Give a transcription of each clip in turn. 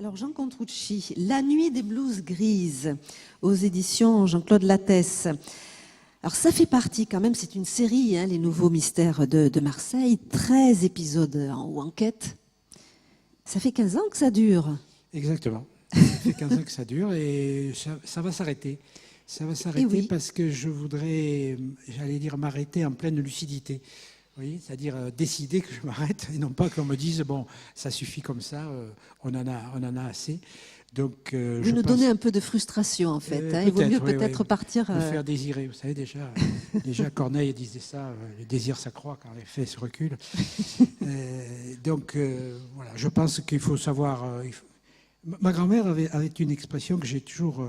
Alors Jean Contrucci, La nuit des blouses grises, aux éditions Jean-Claude Lattès. Alors ça fait partie quand même, c'est une série, hein, Les Nouveaux Mystères de Marseille, 13 épisodes ou enquêtes. Ça fait 15 ans que ça dure. Exactement. Ça fait 15 ans que ça dure et ça va s'arrêter. Ça va s'arrêter oui. Parce que je voudrais, j'allais dire, m'arrêter en pleine lucidité. Vous voyez, c'est-à-dire décider que je m'arrête et non pas qu'on me dise, bon, ça suffit comme ça, on en a assez. Donc, vous nous donnez un peu de frustration en fait. Hein. Il vaut mieux peut-être partir. Me faire désirer. Vous savez, déjà Corneille disait ça, le désir s'accroît quand les faits se reculent. Donc, voilà, je pense qu'il faut savoir. Ma grand-mère avait une expression que j'ai toujours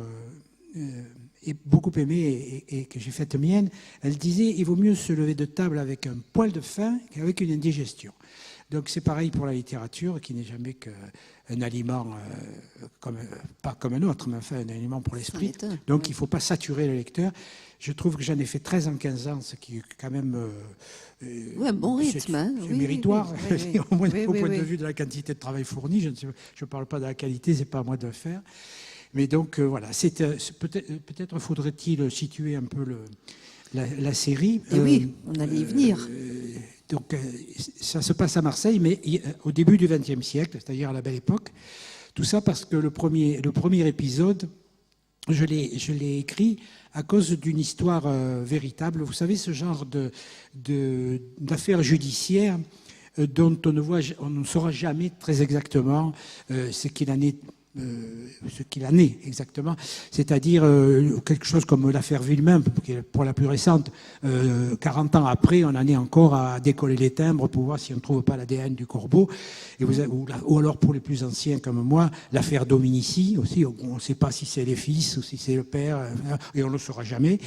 beaucoup aimée et que j'ai faite mienne. Elle disait, il vaut mieux se lever de table avec un poil de faim qu'avec une indigestion. Donc c'est pareil pour la littérature, qui n'est jamais qu'un aliment, pas comme un autre, mais enfin un aliment pour l'esprit. Donc il ne faut pas saturer le lecteur. Je trouve que j'en ai fait 13 en 15 ans, ce qui est quand même... un bon rythme. C'est méritoire, au moins au point de vue de la quantité de travail fourni. Je ne parle pas de la qualité, ce n'est pas à moi de le faire. Mais donc voilà, peut-être faudrait-il situer un peu la série. Et oui, on allait y venir. Donc, ça se passe à Marseille, mais au début du XXe siècle, c'est-à-dire à la Belle Époque. Tout ça parce que le premier épisode, je l'ai écrit à cause d'une histoire véritable. Vous savez, ce genre d'affaires judiciaires dont on ne saura jamais très exactement ce qu'il en est exactement, c'est-à-dire quelque chose comme l'affaire Villemain, qui est pour la plus récente, 40 ans après, on en est encore à décoller les timbres pour voir si on ne trouve pas l'ADN du corbeau, ou alors pour les plus anciens comme moi, l'affaire Dominici aussi, on ne sait pas si c'est les fils ou si c'est le père, et on ne le saura jamais,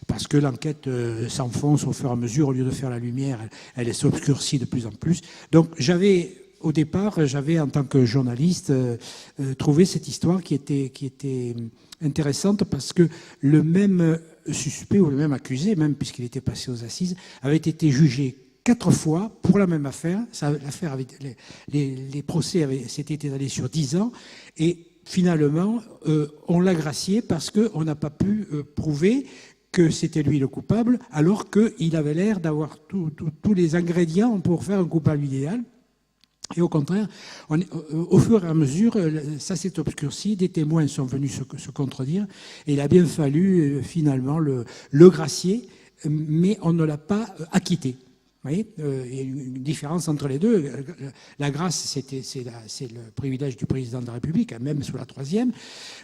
parce que l'enquête s'enfonce au fur et à mesure, au lieu de faire la lumière, elle s'obscurcit de plus en plus. Donc au départ, j'avais, en tant que journaliste, trouvé cette histoire qui était intéressante parce que le même suspect, ou le même accusé, même puisqu'il était passé aux assises, avait été jugé 4 fois pour la même affaire. L'affaire les procès s'étaient étalés sur 10 ans et finalement, on l'a gracié parce qu'on n'a pas pu prouver que c'était lui le coupable, alors qu'il avait l'air d'avoir tous les ingrédients pour faire un coupable idéal. Et au contraire, au fur et à mesure, ça s'est obscurci, des témoins sont venus se contredire, et il a bien fallu finalement le gracier, mais on ne l'a pas acquitté. Vous voyez, il y a une différence entre les deux. La grâce, c'est le privilège du président de la République, même sous la Troisième.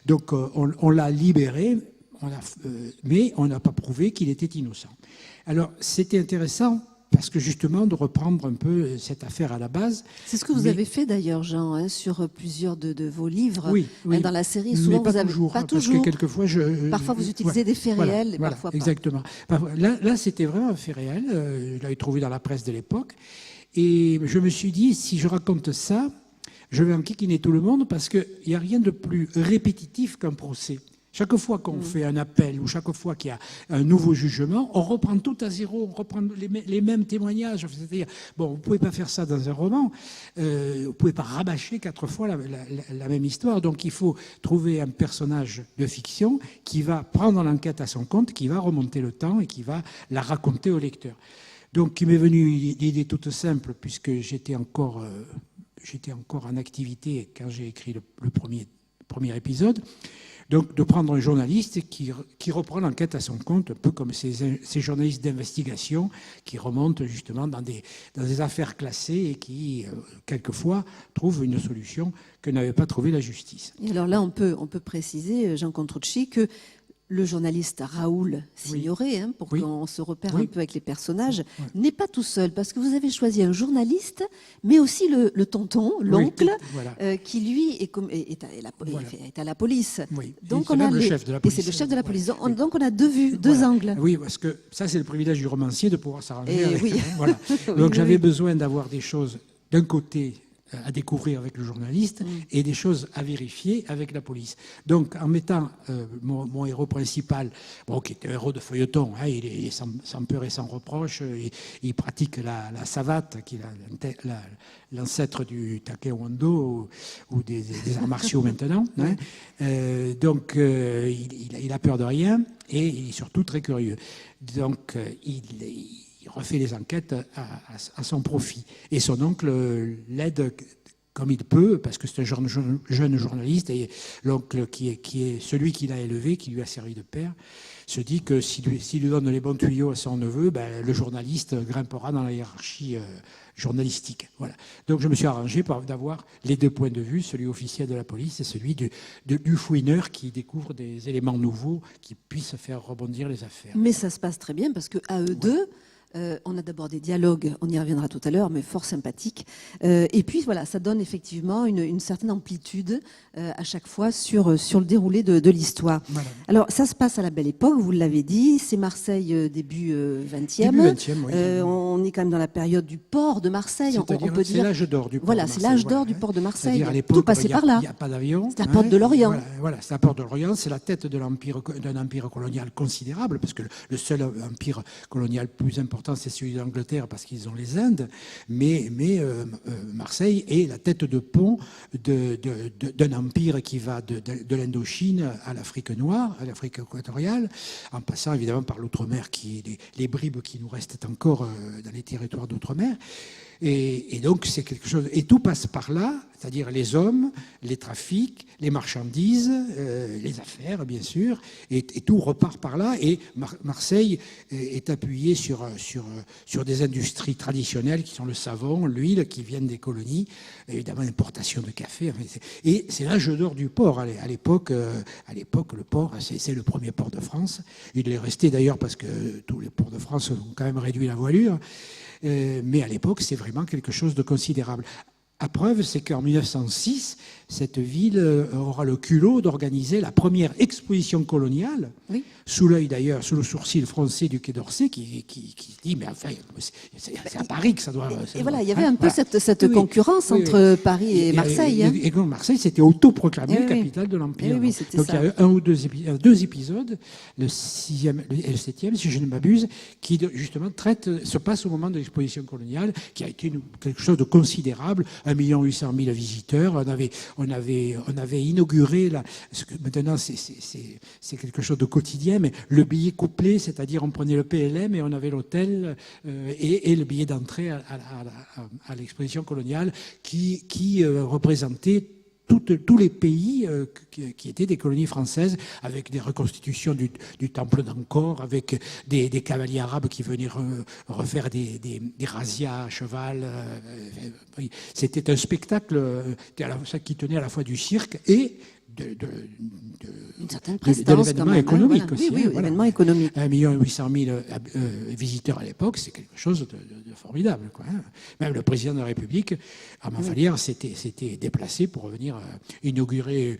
Donc on l'a libéré, mais on n'a pas prouvé qu'il était innocent. Alors c'était intéressant, parce que justement, de reprendre un peu cette affaire à la base. C'est ce que vous avez fait d'ailleurs, Jean, hein, sur plusieurs de vos livres. Oui. Dans la série, souvent mais pas vous avez... toujours. Pas parce toujours. Que quelquefois, parfois vous utilisez des faits réels, et parfois pas. Exactement. Là, c'était vraiment un fait réel. Je l'avais trouvé dans la presse de l'époque. Et je me suis dit, si je raconte ça, je vais enquiquiner tout le monde, parce qu'il n'y a rien de plus répétitif qu'un procès. Chaque fois qu'on fait un appel ou chaque fois qu'il y a un nouveau jugement, on reprend tout à zéro, on reprend les mêmes témoignages. C'est-à-dire, bon, vous ne pouvez pas faire ça dans un roman, vous ne pouvez pas rabâcher 4 fois la même histoire. Donc il faut trouver un personnage de fiction qui va prendre l'enquête à son compte, qui va remonter le temps et qui va la raconter au lecteur. Donc il m'est venu l'idée toute simple, puisque j'étais encore en activité quand j'ai écrit le premier épisode. Donc de prendre un journaliste qui reprend l'enquête à son compte, un peu comme ces journalistes d'investigation qui remontent justement dans des affaires classées et qui, quelquefois, trouvent une solution que n'avait pas trouvée la justice. Et alors là, on peut préciser, Jean Contrucci, que le journaliste Raoul Signoret, pour qu'on se repère un peu avec les personnages, n'est pas tout seul, parce que vous avez choisi un journaliste, mais aussi le tonton, l'oncle, qui lui est à la police. Oui. Donc c'est même le chef de la police. Et c'est le chef de la police. Donc on a deux angles. Oui, parce que ça, c'est le privilège du romancier de pouvoir s'arranger avec. Oui. Donc j'avais besoin d'avoir des choses d'un côté à découvrir avec le journaliste et des choses à vérifier avec la police. Donc, en mettant mon héros principal, qui est un héros de feuilleton, il est sans peur et sans reproche, il pratique la savate, qui est l'ancêtre du taekwondo ou des arts martiaux maintenant. Donc, il a peur de rien et il est surtout très curieux. Donc, il refait les enquêtes à son profit. Et son oncle l'aide comme il peut, parce que c'est un jeune journaliste, et l'oncle qui est celui qui l'a élevé, qui lui a servi de père, se dit que s'il lui donne les bons tuyaux à son neveu, le journaliste grimpera dans la hiérarchie journalistique. Voilà. Donc je me suis arrangé d'avoir les deux points de vue, celui officiel de la police et celui du fouineur qui découvre des éléments nouveaux qui puissent faire rebondir les affaires. Mais ça se passe très bien parce qu'à eux deux, on a d'abord des dialogues, on y reviendra tout à l'heure, mais fort sympathiques. Et puis voilà, ça donne effectivement une certaine amplitude à chaque fois sur le déroulé de l'histoire. Voilà. Alors ça se passe à la Belle Époque, vous l'avez dit, c'est Marseille début 20e. Début 20e, oui. On est quand même dans la période du port de Marseille. C'est l'âge d'or du port de Marseille. Voilà, c'est l'âge d'or du port de Marseille. À l'époque, tout passait par là. Il n'y a pas d'avion. C'est la porte de l'Orient. Voilà, c'est la porte de l'Orient, c'est la tête d'un empire colonial considérable, parce que le seul empire colonial plus important, c'est celui d'Angleterre, parce qu'ils ont les Indes, mais Marseille est la tête de pont d'un empire qui va de l'Indochine à l'Afrique noire, à l'Afrique équatoriale, en passant évidemment par l'outre-mer, les bribes qui nous restent encore dans les territoires d'outre-mer. Et donc, c'est quelque chose. Et tout passe par là, c'est-à-dire les hommes, les trafics, les marchandises, les affaires, bien sûr, et tout repart par là. Et Marseille est appuyée sur des industries traditionnelles qui sont le savon, l'huile, qui viennent des colonies, évidemment, l'importation de café. Et c'est l'âge d'or du port. À l'époque, le port, c'est le premier port de France. Il est resté d'ailleurs parce que tous les ports de France ont quand même réduit la voilure. Mais à l'époque, c'est vraiment quelque chose de considérable. À preuve, c'est qu'en 1906, cette ville aura le culot d'organiser la première exposition coloniale, sous l'œil d'ailleurs, sous le sourcil français du Quai d'Orsay, qui dit, mais enfin, c'est à Paris que ça doit... Et voilà, il y avait un peu cette concurrence entre Paris et Marseille. Et donc Marseille s'était autoproclamée capitale de l'Empire. Donc il y a un ou deux épisodes, le 6e et le 7e, si je ne m'abuse, qui justement se passe au moment de l'exposition coloniale, qui a été quelque chose de considérable, 1 800 000 visiteurs. On avait inauguré, maintenant c'est quelque chose de quotidien, mais le billet couplé, c'est-à-dire on prenait le PLM et on avait l'hôtel et le billet d'entrée à l'exposition coloniale qui représentait tous les pays qui étaient des colonies françaises, avec des reconstitutions du temple d'Angkor, avec des cavaliers arabes qui venaient refaire des razzias à cheval. C'était un spectacle qui tenait à la fois du cirque et une certaine de l'événement économique aussi. Oui, l'événement économique. 1 800 000 visiteurs à l'époque, c'est quelque chose de formidable. Même le président de la République, Armand Vallière, s'était déplacé pour venir inaugurer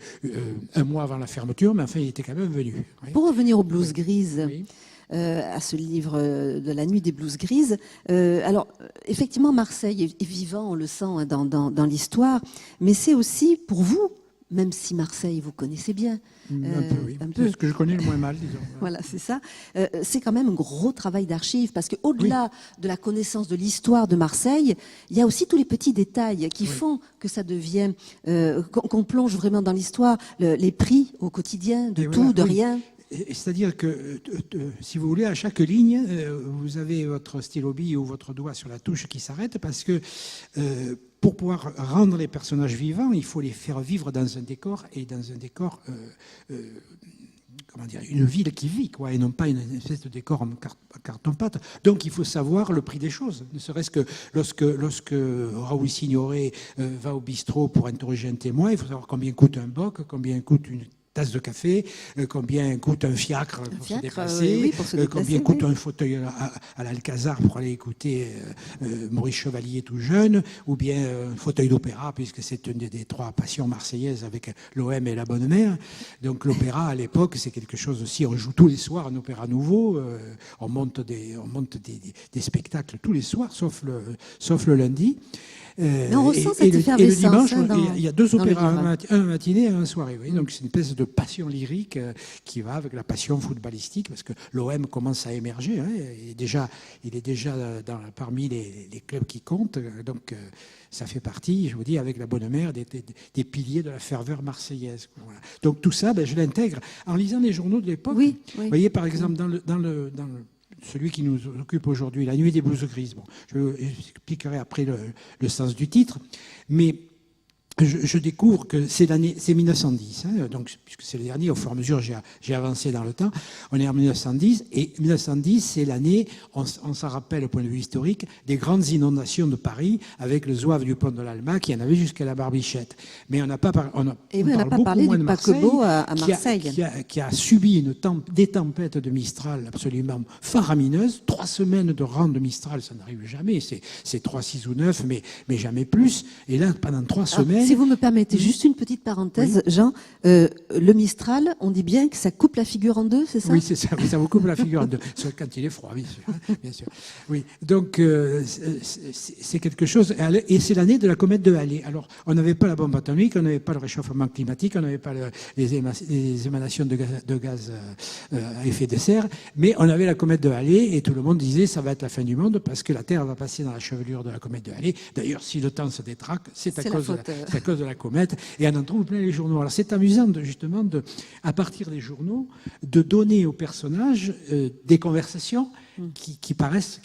un mois avant la fermeture, mais enfin, il était quand même venu. Pour revenir aux blouses grises, à ce livre de la nuit des blouses grises, alors, effectivement, Marseille est vivant, on le sent dans l'histoire, mais c'est aussi, pour vous, même si Marseille, vous connaissez bien. Un peu, oui. C'est ce que je connais le moins mal, disons. Voilà, c'est ça. C'est quand même un gros travail d'archives, parce qu'au-delà de la connaissance de l'histoire de Marseille, il y a aussi tous les petits détails qui font que ça devient... qu'on plonge vraiment dans l'histoire, les prix au quotidien, de tout, de rien. C'est-à-dire que, si vous voulez, à chaque ligne, vous avez votre stylo bille ou votre doigt sur la touche qui s'arrête, parce que pour pouvoir rendre les personnages vivants, il faut les faire vivre dans un décor, et dans un décor, une ville qui vit, et non pas une espèce de décor en carton-pâte. Donc il faut savoir le prix des choses, ne serait-ce que lorsque Raoul Signoret va au bistrot pour interroger un témoin, il faut savoir combien coûte un boc, combien coûte une tasse de café, combien coûte un fiacre pour se déplacer, oui, pour se déplacer, combien coûte un fauteuil à l'Alcazar pour aller écouter Maurice Chevalier tout jeune, ou bien un fauteuil d'opéra, puisque c'est une des trois passions marseillaises avec l'OM et la Bonne Mère. Donc l'opéra, à l'époque, c'est quelque chose aussi, on joue tous les soirs un opéra nouveau, on monte des spectacles tous les soirs, sauf le lundi. Mais on ressent cette effervescence. Et le dimanche, il y a 2 opéras, un matinée et un soirée. Oui. Donc c'est une espèce de passion lyrique qui va avec la passion footballistique, parce que l'OM commence à émerger. Hein, il est déjà parmi les clubs qui comptent. Donc ça fait partie, je vous dis, avec la Bonne Mère, des piliers de la ferveur marseillaise. Voilà. Donc tout ça, je l'intègre en lisant les journaux de l'époque. Oui. Vous voyez, par exemple, dans celui qui nous occupe aujourd'hui, La Nuit des blouses grises. Bon, je expliquerai après le sens du titre, mais je découvre que c'est 1910, hein, donc, puisque c'est le dernier, au fur et à mesure j'ai avancé dans le temps, on est en 1910, et 1910 c'est l'année, on s'en rappelle au point de vue historique, des grandes inondations de Paris, avec le zouave du pont de l'Alma qui en avait jusqu'à la Barbichette. Mais on n'a pas parlé du paquebot à Marseille. Qui a subi des tempêtes de Mistral absolument faramineuses, 3 semaines de rang de Mistral, ça n'arrive jamais, c'est 3, 6 ou 9, mais jamais plus, et là pendant 3 semaines... Si vous me permettez, juste une petite parenthèse, oui. Jean, le Mistral, on dit bien que ça coupe la figure en deux, c'est ça? Oui, c'est ça, ça vous coupe la figure en deux, quand il est froid, bien sûr. Oui, donc c'est quelque chose, et c'est l'année de la comète de Halley. Alors, on n'avait pas la bombe atomique, on n'avait pas le réchauffement climatique, on n'avait pas les émanations de gaz à effet de serre, mais on avait la comète de Halley, et tout le monde disait ça va être la fin du monde, parce que la Terre va passer dans la chevelure de la comète de Halley. D'ailleurs, si le temps se détraque, c'est à cause de la comète, et on en trouve plein les journaux. Alors c'est amusant justement, à partir des journaux, de donner aux personnages des conversations qui paraissent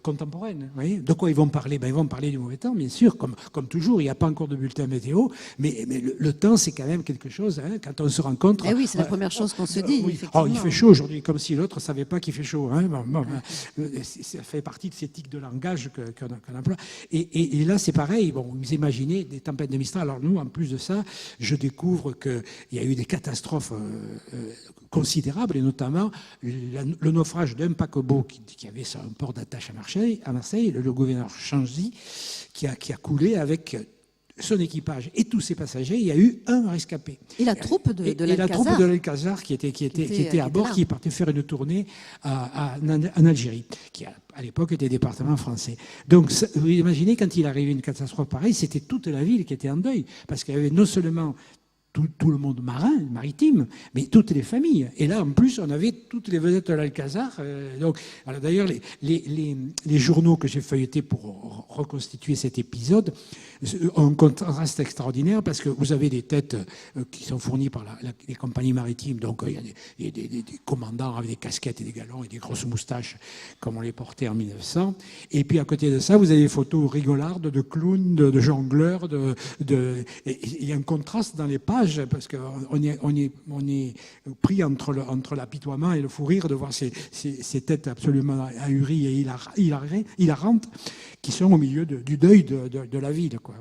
contemporaines. Vous voyez, de quoi ils vont parler? Ils vont parler du mauvais temps, bien sûr, comme toujours. Il n'y a pas encore de bulletin météo, mais le temps, c'est quand même quelque chose. Hein, quand on se rencontre... Eh oui, c'est la première chose qu'on se dit. Oui. Oh, il fait chaud aujourd'hui, comme si l'autre ne savait pas qu'il fait chaud. Hein. Ça fait partie de ces tics de langage qu'on emploie. Et là, c'est pareil. Bon, vous imaginez des tempêtes de Mistral. Alors nous, en plus de ça, je découvre qu'il y a eu des catastrophes considérables, et notamment le naufrage d'un paquebot qui avait un port d'attache à Marseille, le gouverneur Chanzy, qui a coulé avec son équipage et tous ses passagers. Il y a eu un rescapé. Et la troupe de l'Alcazar. Et la troupe de l'Alcazar qui était à bord, qui partait faire une tournée en Algérie, qui à l'époque était département français. Donc, vous imaginez, quand il arrivait une catastrophe pareille, c'était toute la ville qui était en deuil, parce qu'il y avait non seulement tout le monde maritime, mais toutes les familles. Et là, en plus, on avait toutes les vedettes de l'Alcazar. D'ailleurs, les journaux que j'ai feuilletés pour reconstituer cet épisode ont un contraste extraordinaire, parce que vous avez des têtes qui sont fournies par les compagnies maritimes. Donc, il y a des commandants avec des casquettes et des galons et des grosses moustaches, comme on les portait en 1900. Et puis, à côté de ça, vous avez des photos rigolardes de clowns, de jongleurs. Il y a un contraste dans les pages, parce qu'on est pris entre l'apitoiement et le fou rire de voir ces têtes absolument ahuries et hilarantes qui sont au milieu du deuil de la ville. Quoi,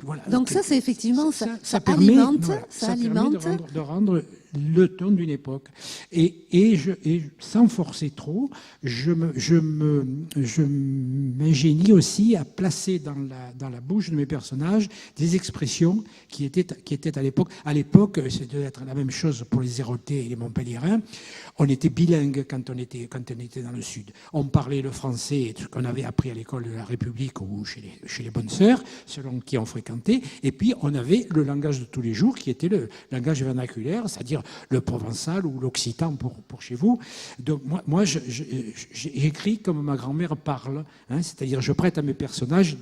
voilà. Donc ça, c'est effectivement, ça permet alimente de rendre le ton d'une époque. Et sans forcer trop, je m'ingénie aussi à placer dans la bouche de mes personnages des expressions qui étaient à l'époque. À l'époque, c'est d'être la même chose pour les Héraultais et les Montpelliérains. On était bilingues quand on était dans le Sud. On parlait le français, ce qu'on avait appris à l'école de la République ou chez les bonnes sœurs, selon qui on fréquentait. Et puis, on avait le langage de tous les jours, qui était le langage vernaculaire, c'est-à-dire le provençal ou l'occitan pour chez vous. Donc moi j'écris comme ma grand-mère parle, hein, c'est-à-dire je prête à mes personnages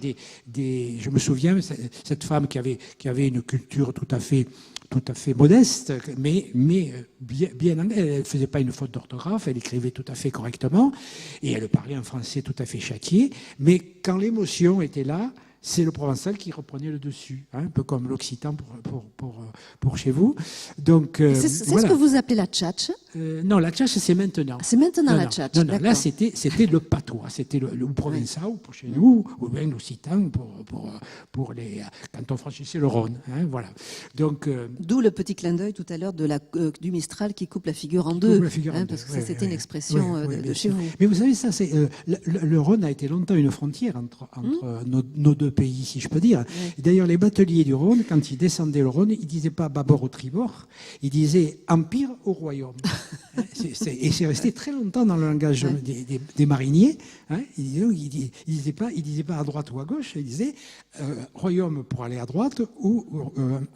je me souviens, cette femme qui avait une culture tout à fait modeste, mais bien anglaise. Elle ne faisait pas une faute d'orthographe, elle écrivait tout à fait correctement, et elle parlait un français tout à fait châtié, mais quand l'émotion était là, c'est le provençal qui reprenait le dessus, hein, un peu comme l'occitan pour chez vous. Donc, c'est ce que vous appelez la tchatche? Non, la tchatche, c'est maintenant. C'est maintenant la tchatche. Non, là, c'était le patois, c'était le provençal pour chez nous, ou bien l'occitan pour quand on franchissait le Rhône. Hein, voilà. Donc, D'où le petit clin d'œil tout à l'heure du Mistral qui coupe la figure en deux, parce que ça c'était une expression de chez vous. Mais vous savez, ça, le Rhône a été longtemps une frontière entre nos deux pays, si je peux dire. D'ailleurs, les bateliers du Rhône, quand ils descendaient le Rhône, ils disaient pas bâbord ou tribord, ils disaient empire ou royaume. Et c'est resté très longtemps dans le langage des mariniers. Hein. Ils disaient pas à droite ou à gauche, ils disaient royaume pour aller à droite ou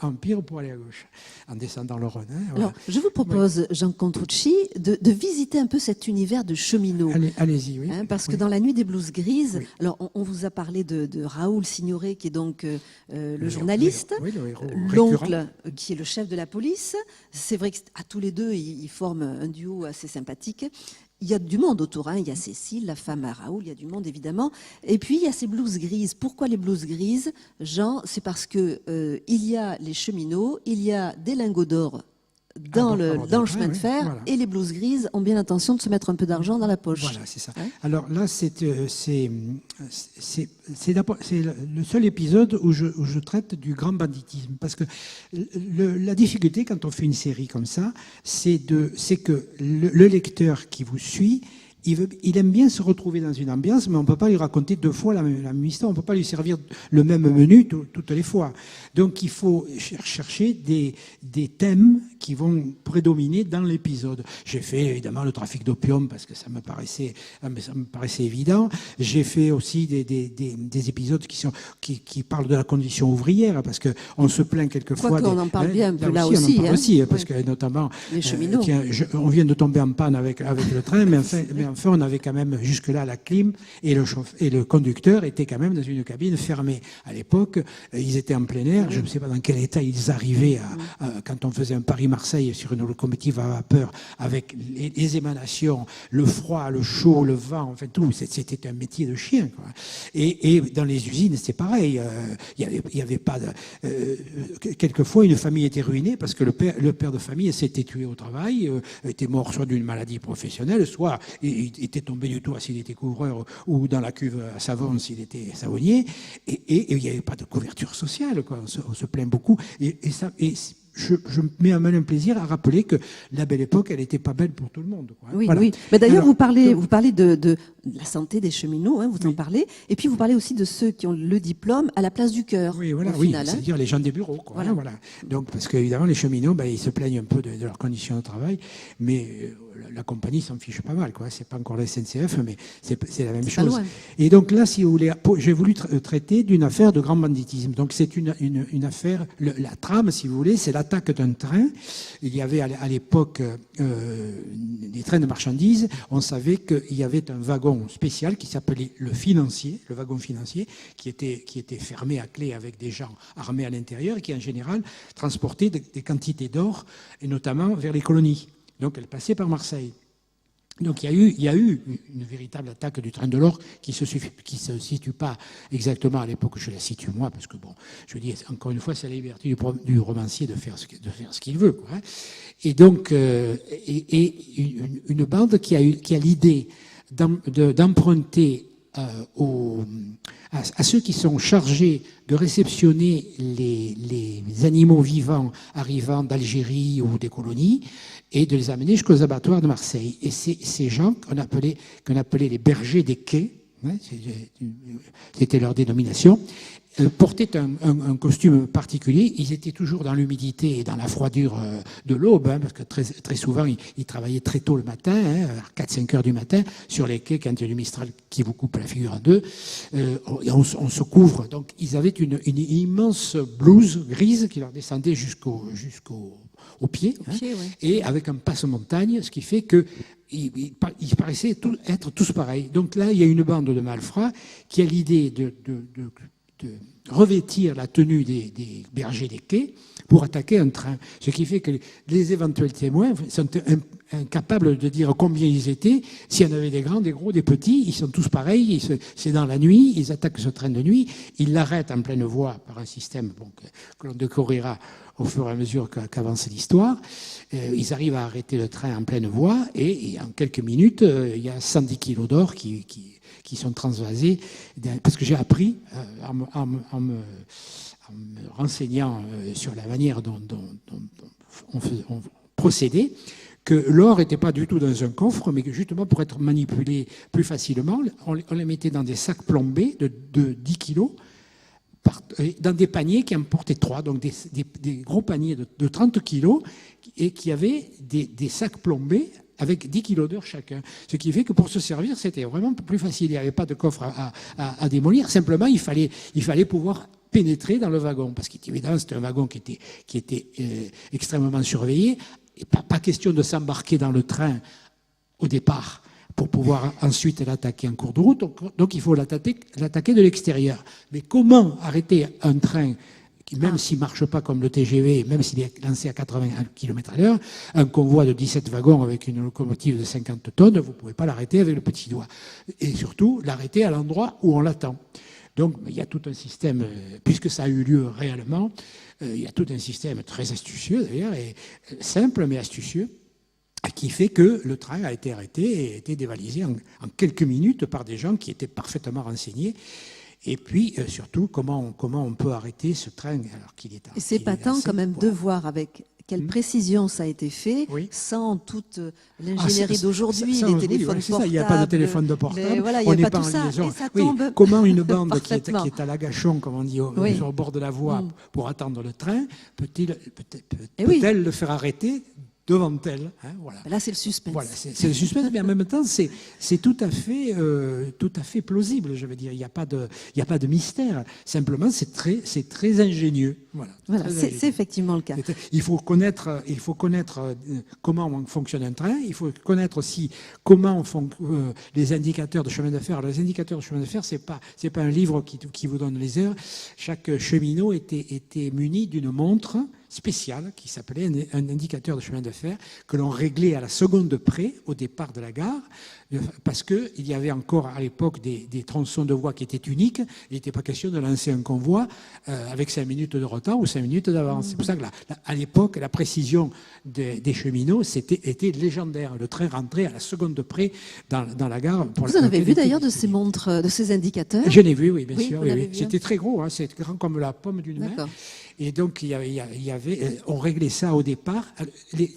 empire pour aller à gauche, en descendant le Rhône. Hein, voilà. Alors, je vous propose, Jean Contrucci, de visiter un peu cet univers de cheminot. Allez-y, oui. Hein, parce que dans La Nuit des blouses grises, alors on vous a parlé de Raoul Signoret, qui est donc le journaliste, l'oncle, qui est le chef de la police. C'est vrai qu'à tous les deux, ils forment un duo assez sympathique. Il y a du monde autour, hein. Il y a Cécile, la femme à Raoul, il y a du monde évidemment. Et puis il y a ces blouses grises. Pourquoi les blouses grises, Jean? C'est parce que il y a les cheminots, il y a des lingots d'or dans le chemin de fer, voilà. Et les blouses grises ont bien l'intention de se mettre un peu d'argent dans la poche. Voilà, c'est ça. Hein? Alors là, c'est le seul épisode où je traite du grand banditisme. Parce que la difficulté quand on fait une série comme ça, c'est que le lecteur qui vous suit, il aime bien se retrouver dans une ambiance, mais on ne peut pas lui raconter deux fois la même histoire, on ne peut pas lui servir le même menu toutes les fois. Donc il faut chercher des thèmes qui vont prédominer dans l'épisode. J'ai fait évidemment le trafic d'opium parce que ça me paraissait évident. J'ai fait aussi des épisodes qui parlent de la condition ouvrière, parce qu'on se plaint quelquefois... On en parle bien un peu là aussi. On en parle aussi, parce que notamment... Les cheminots. On vient de tomber en panne avec le train, mais enfin, on avait quand même jusque-là la clim et le conducteur était quand même dans une cabine fermée. À l'époque, ils étaient en plein air. Je ne sais pas dans quel état ils arrivaient quand on faisait un Paris-Marseille sur une locomotive à vapeur avec les émanations, le froid, le chaud, le vent, enfin tout. C'était un métier de chien, quoi. Et dans les usines, c'est pareil. Il y avait pas quelquefois, une famille était ruinée parce que le père de famille s'était tué au travail, était mort soit d'une maladie professionnelle, soit il était tombé du toit s'il était couvreur ou dans la cuve à savon s'il était savonnier, et il n'y avait pas de couverture sociale, quoi. On se plaint beaucoup, et je me mets un malin plaisir à rappeler que la belle époque, elle n'était pas belle pour tout le monde, quoi. Oui, voilà. oui. Mais d'ailleurs, vous parlez de la santé des cheminots, hein, vous en parlez, et puis vous parlez aussi de ceux qui ont le diplôme à la place du cœur. Oui, voilà, final, c'est-à-dire les gens des bureaux, quoi. Voilà. Donc, parce qu'évidemment, les cheminots, ils se plaignent un peu de leurs conditions de travail, mais la compagnie s'en fiche pas mal, quoi. C'est pas encore la SNCF, mais c'est la même chose. Et donc là, si vous voulez, j'ai voulu traiter d'une affaire de grand banditisme. Donc c'est une affaire, la trame, si vous voulez, c'est l'attaque d'un train. Il y avait à l'époque des trains de marchandises. On savait qu'il y avait un wagon spécial qui s'appelait le wagon financier, qui était fermé à clé avec des gens armés à l'intérieur et qui en général transportait des quantités d'or, et notamment vers les colonies. Donc elle passait par Marseille. Donc il y a eu une véritable attaque du train de l'or qui se situe pas exactement à l'époque où je la situe moi, parce que bon, je dis encore une fois, c'est la liberté du romancier de faire ce qu'il veut, quoi. Et donc une bande qui a l'idée d'emprunter à ceux qui sont chargés de réceptionner les animaux vivants arrivant d'Algérie ou des colonies, et de les amener jusqu'aux abattoirs de Marseille. Et ces gens qu'on appelait les bergers des quais, hein, c'était leur dénomination, portaient un costume particulier. Ils étaient toujours dans l'humidité et dans la froidure de l'aube, hein, parce que très souvent, ils travaillaient très tôt le matin, hein, à 4-5 heures du matin, sur les quais quand il y a du Mistral qui vous coupe la figure en deux. Et on se couvre. Donc, ils avaient une immense blouse grise qui leur descendait jusqu'au pied, hein, ouais. Et avec un passe-montagne, ce qui fait qu'ils paraissaient être tous pareils. Donc là, il y a une bande de malfrats qui a l'idée de revêtir la tenue des bergers des quais pour attaquer un train. Ce qui fait que les éventuels témoins sont incapables de dire combien ils étaient. S'il y en avait des grands, des gros, des petits, ils sont tous pareils. C'est dans la nuit, ils attaquent ce train de nuit, ils l'arrêtent en pleine voie par un système que l'on découvrira au fur et à mesure qu'avance l'histoire. Ils arrivent à arrêter le train en pleine voie et en quelques minutes, il y a 110 kilos d'or qui sont transvasés. Parce que j'ai appris, en me renseignant sur la manière dont on procédait, que l'or n'était pas du tout dans un coffre, mais que justement pour être manipulé plus facilement, on les mettait dans des sacs plombés de 10 kilos, dans des paniers qui en portaient 3, donc des gros paniers de 30 kilos, et qui avaient des sacs plombés avec 10 kilos d'or chacun. Ce qui fait que pour se servir, c'était vraiment plus facile. Il n'y avait pas de coffre à démolir. Simplement, il fallait pouvoir pénétrer dans le wagon. Parce qu'évidemment, c'était un wagon qui était extrêmement surveillé. Et pas question de s'embarquer dans le train au départ pour pouvoir ensuite l'attaquer en cours de route. Donc il faut l'attaquer de l'extérieur. Mais comment arrêter un train qui, même s'il ne marche pas comme le TGV, même s'il est lancé à 80 km/h, un convoi de 17 wagons avec une locomotive de 50 tonnes, vous ne pouvez pas l'arrêter avec le petit doigt. Et surtout, l'arrêter à l'endroit où on l'attend. Donc il y a tout un système, puisque ça a eu lieu réellement, il y a tout un système très astucieux d'ailleurs, et simple mais astucieux, qui fait que le train a été arrêté et a été dévalisé en quelques minutes par des gens qui étaient parfaitement renseignés. Et puis, surtout, comment on peut arrêter ce train alors qu'il est Et c'est épatant quand même de voir avec quelle précision ça a été fait, sans toute l'ingénierie d'aujourd'hui, les téléphones portables. Il n'y a pas de téléphone de portable, voilà, on il n'y n'est a pas tout ça, liaison. et ça tombe Comment une bande qui est à l'agachon, comme on dit, sur le bord de la voie, Mm. pour attendre le train, peut-elle le faire arrêter devant elle, hein, voilà. Là, c'est le suspense. Voilà, c'est le suspense, mais en même temps, c'est tout à fait plausible. Je veux dire, il n'y a pas de mystère. Simplement, c'est très ingénieux. Voilà, c'est effectivement le cas. Il faut connaître comment fonctionne un train. Il faut connaître aussi comment les indicateurs de chemin de fer. Alors, les indicateurs de chemin de fer, c'est pas un livre qui vous donne les heures. Chaque cheminot était muni d'une montre spécial qui s'appelait un indicateur de chemin de fer que l'on réglait à la seconde près au départ de la gare, parce qu'il y avait encore à l'époque des tronçons de voie qui étaient uniques. Il n'était pas question de lancer un convoi avec 5 minutes de retard ou 5 minutes d'avance. C'est pour ça que à l'époque, la précision des cheminots était légendaire. Le train rentrait à la seconde près dans la gare. Vous en avez vu d'ailleurs de ces montres, de ces indicateurs? Je l'ai vu, oui, bien sûr. Oui. C'était très gros, hein, c'est grand comme la pomme d'une main. Et donc, on réglait ça au départ.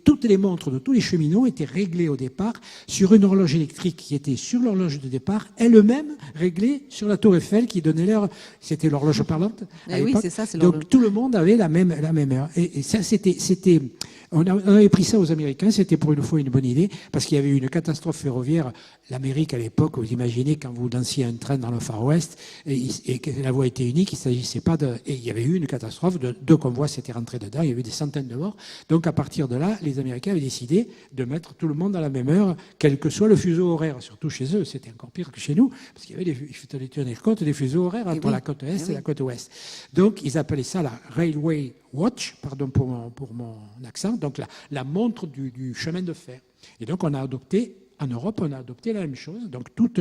Toutes les montres de tous les cheminots étaient réglées au départ sur une horloge électrique qui était sur l'horloge de départ, elle-même réglée sur la tour Eiffel qui donnait l'heure. C'était l'horloge parlante à l'époque. Oui, c'est ça, c'est l'horloge. Donc, tout le monde avait la même heure. Et ça, on avait pris ça aux Américains, c'était pour une fois une bonne idée, parce qu'il y avait eu une catastrophe ferroviaire. L'Amérique, à l'époque, vous imaginez, quand vous lanciez un train dans le Far West, et que la voie était unique, il s'agissait pas de... Et il y avait eu une catastrophe, deux convois s'étaient rentrés dedans, il y avait eu des centaines de morts. Donc, à partir de là, les Américains avaient décidé de mettre tout le monde à la même heure, quel que soit le fuseau horaire. Surtout chez eux, c'était encore pire que chez nous, parce qu'il y avait il fallait tenir compte des fuseaux horaires entre la côte Est et la côte Ouest. Donc, ils appelaient ça la Railway Watch, pardon pour mon accent, donc la montre du chemin de fer. Et donc, en Europe, on a adopté la même chose. Donc, toutes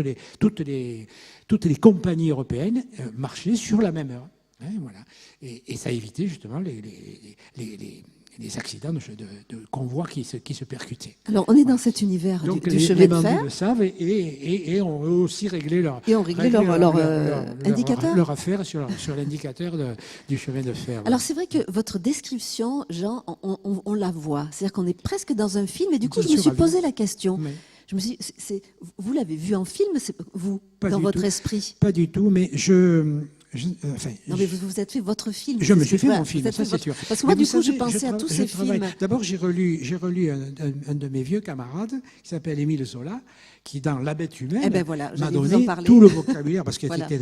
les compagnies européennes marchaient sur la même heure. Hein, voilà. Et ça évitait justement les accidents de convois qui se percutaient. Alors, on est dans cet univers du chemin de fer. Les bandits le savent et ont aussi réglé leur indicateur. Leur affaire sur l'indicateur du chemin de fer. Alors, c'est vrai que votre description, Jean, on la voit. C'est-à-dire qu'on est presque dans un film. Et du coup, je me suis posé la question. Mais... Je me suis dit, vous l'avez vu en film, vous, dans votre esprit? Pas du tout, mais non, mais vous êtes fait votre film. Je me suis fait mon film, ça c'est sûr. Parce que moi, du coup, je pensais à tous ces films. D'abord, j'ai relu un de mes vieux camarades, qui s'appelle Émile Zola, qui, dans La Bête humaine, m'a donné tout le vocabulaire, parce qu'il était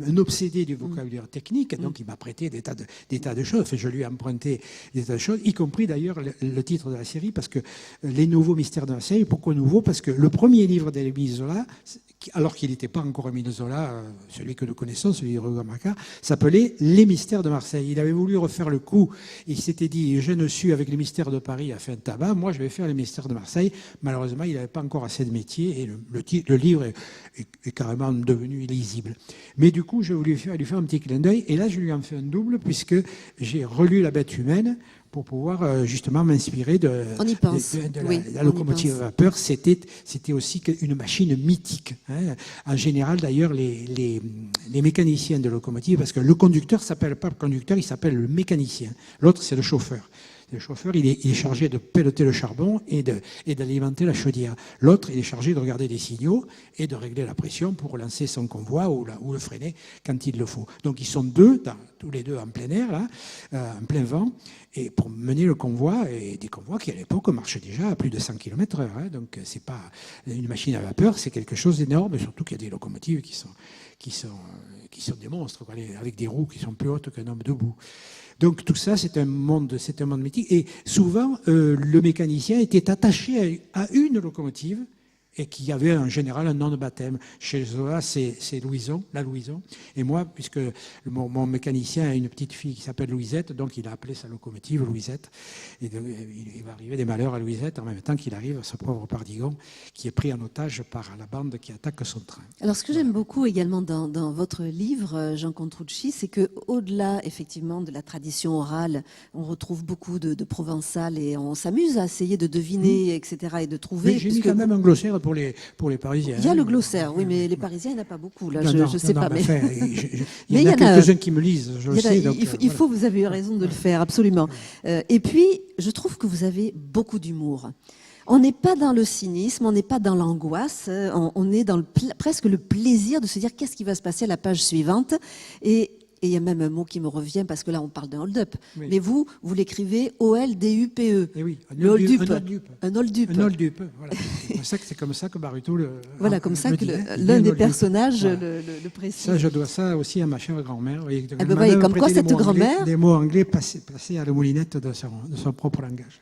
un obsédé du vocabulaire technique, donc il m'a prêté des tas de choses. Enfin, je lui ai emprunté des tas de choses, y compris d'ailleurs le titre de la série, parce que Les Nouveaux Mystères de Marseille. Pourquoi nouveau? Parce que le premier livre d'Émile Zola, alors qu'il n'était pas encore Émile Zola, celui que nous connaissons, celui de Hugo Maca, s'appelait Les Mystères de Marseille. Il avait voulu refaire le coup. Il s'était dit, je ne suis avec les Mystères de Paris a fait un tabac, moi je vais faire les Mystères de Marseille. Malheureusement, il n'avait pas encore assez de métier et le livre est carrément devenu illisible. Mais du coup, j'ai voulu lui faire un petit clin d'œil, et là, je lui en fais un double, puisque j'ai relu La Bête humaine pour pouvoir justement m'inspirer de la locomotive à vapeur. C'était aussi une machine mythique. Hein. En général, d'ailleurs, les mécaniciens de locomotive, parce que le conducteur ne s'appelle pas le conducteur, il s'appelle le mécanicien. L'autre, c'est le chauffeur. Le chauffeur, il est chargé de peloter le charbon et d'alimenter la chaudière. L'autre, il est chargé de regarder des signaux et de régler la pression pour lancer son convoi ou le freiner quand il le faut. Donc ils sont tous les deux en plein air, là, en plein vent, et pour mener le convoi, et des convois qui à l'époque marchaient déjà à plus de 100 km/h. Hein. Donc c'est pas une machine à vapeur, c'est quelque chose d'énorme, surtout qu'il y a des locomotives qui sont des monstres, quoi, avec des roues qui sont plus hautes qu'un homme debout. Donc tout ça, c'est un monde mythique. Et souvent, le mécanicien était attaché à une locomotive et qui avait en général un nom de baptême. Chez Zola, c'est la Louison. Et moi, puisque mon mécanicien a une petite fille qui s'appelle Louisette, donc il a appelé sa locomotive Louisette. Et donc, il va arriver des malheurs à Louisette en même temps qu'il arrive à ce pauvre Pardigon qui est pris en otage par la bande qui attaque son train. Alors, ce que j'aime beaucoup également dans votre livre, Jean Contrucci, c'est qu'au-delà, effectivement, de la tradition orale, on retrouve beaucoup de provençal et on s'amuse à essayer de deviner, etc. et de trouver... Mais j'ai mis quand même un glossaire pour les Parisiens. Il y a le glossaire, oui, mais les Parisiens, il n'y en a pas beaucoup. Là, je ne sais pas. Mais il y en a quelques-uns qui me lisent, je le sais. Il faut, vous avez raison de le faire, absolument. Et puis, je trouve que vous avez beaucoup d'humour. On n'est pas dans le cynisme, on n'est pas dans l'angoisse, on est dans presque le plaisir de se dire qu'est-ce qui va se passer à la page suivante. Et il y a même un mot qui me revient, parce que là, on parle d'un hold-up. Oui. Mais vous l'écrivez O-L-D-U-P-E. Et oui, un hold-up. Un hold-up, voilà. C'est comme ça que Baruto voilà, comme ça que l'un des personnages le précise. Ça, je dois ça aussi à ma chère grand-mère. Comme quoi, cette grand-mère... Des mots anglais placés à la moulinette de son propre langage.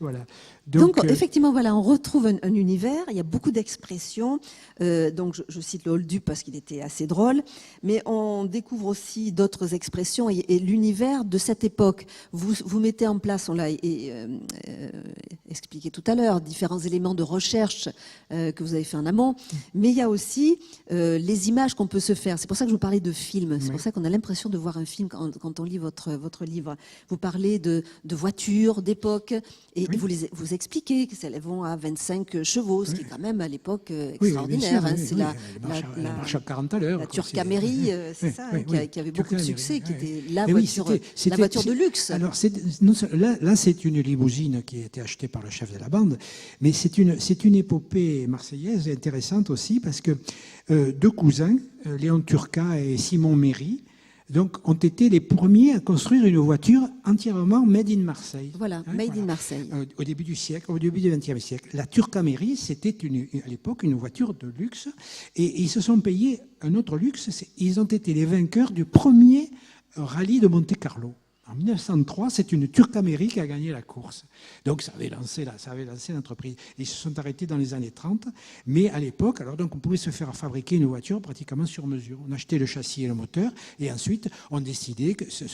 Voilà. Donc effectivement, voilà, on retrouve un univers, il y a beaucoup d'expressions. Donc, je cite le hold-up parce qu'il était assez drôle, mais on découvre aussi d'autres expressions et l'univers de cette époque. Vous mettez en place, on l'a expliqué tout à l'heure, différents éléments de recherche que vous avez fait en amont, mais il y a aussi les images qu'on peut se faire. C'est pour ça que je vous parlais de films, c'est pour ça qu'on a l'impression de voir un film quand on lit votre livre. Vous parlez de voitures, d'époque, et vous expliquez qu'elles vont à 25 chevaux, ce qui est quand même à l'époque extraordinaire. C'est la marche à 40 à l'heure. La Turcaméry, c'est ça, qui avait beaucoup de succès, qui était la voiture de luxe. Alors là, c'est une limousine qui a été achetée par le chef de la bande, mais c'est une épopée marseillaise intéressante aussi, parce que deux cousins, Léon Turcat et Simon Méry, donc, ont été les premiers à construire une voiture entièrement made in Marseille. Voilà, made in Marseille. Au début du XXe siècle. La Turcaméry, c'était à l'époque une voiture de luxe, et ils se sont payés un autre luxe. Ils ont été les vainqueurs du premier rallye de Monte-Carlo. En 1903, c'est une Turcaméry qui a gagné la course. Donc ça avait lancé l'entreprise. Ils se sont arrêtés dans les années 30, mais à l'époque, donc on pouvait se faire fabriquer une voiture pratiquement sur mesure. On achetait le châssis et le moteur, et ensuite on décidait que ce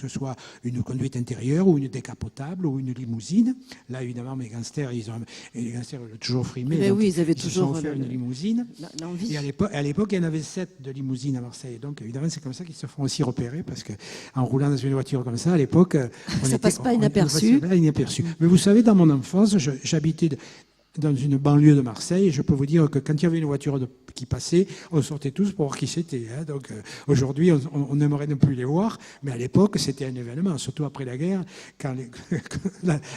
soit une conduite intérieure ou une décapotable ou une limousine. Là, évidemment, les gangsters l'ont toujours frimé. Mais oui, ils avaient toujours fait une limousine. L'envie. Et à l'époque, il y en avait 7 de limousines à Marseille. Donc évidemment, c'est comme ça qu'ils se font aussi repérer, parce qu'en roulant dans une voiture comme ça, à l'époque, ça passe pas inaperçu. Mais vous savez, dans mon enfance, j'habitais dans une banlieue de Marseille, et je peux vous dire que quand il y avait une voiture qui passait, on sortait tous pour voir qui c'était. Hein. Donc aujourd'hui, on aimerait ne plus les voir, mais à l'époque, c'était un événement, surtout après la guerre, quand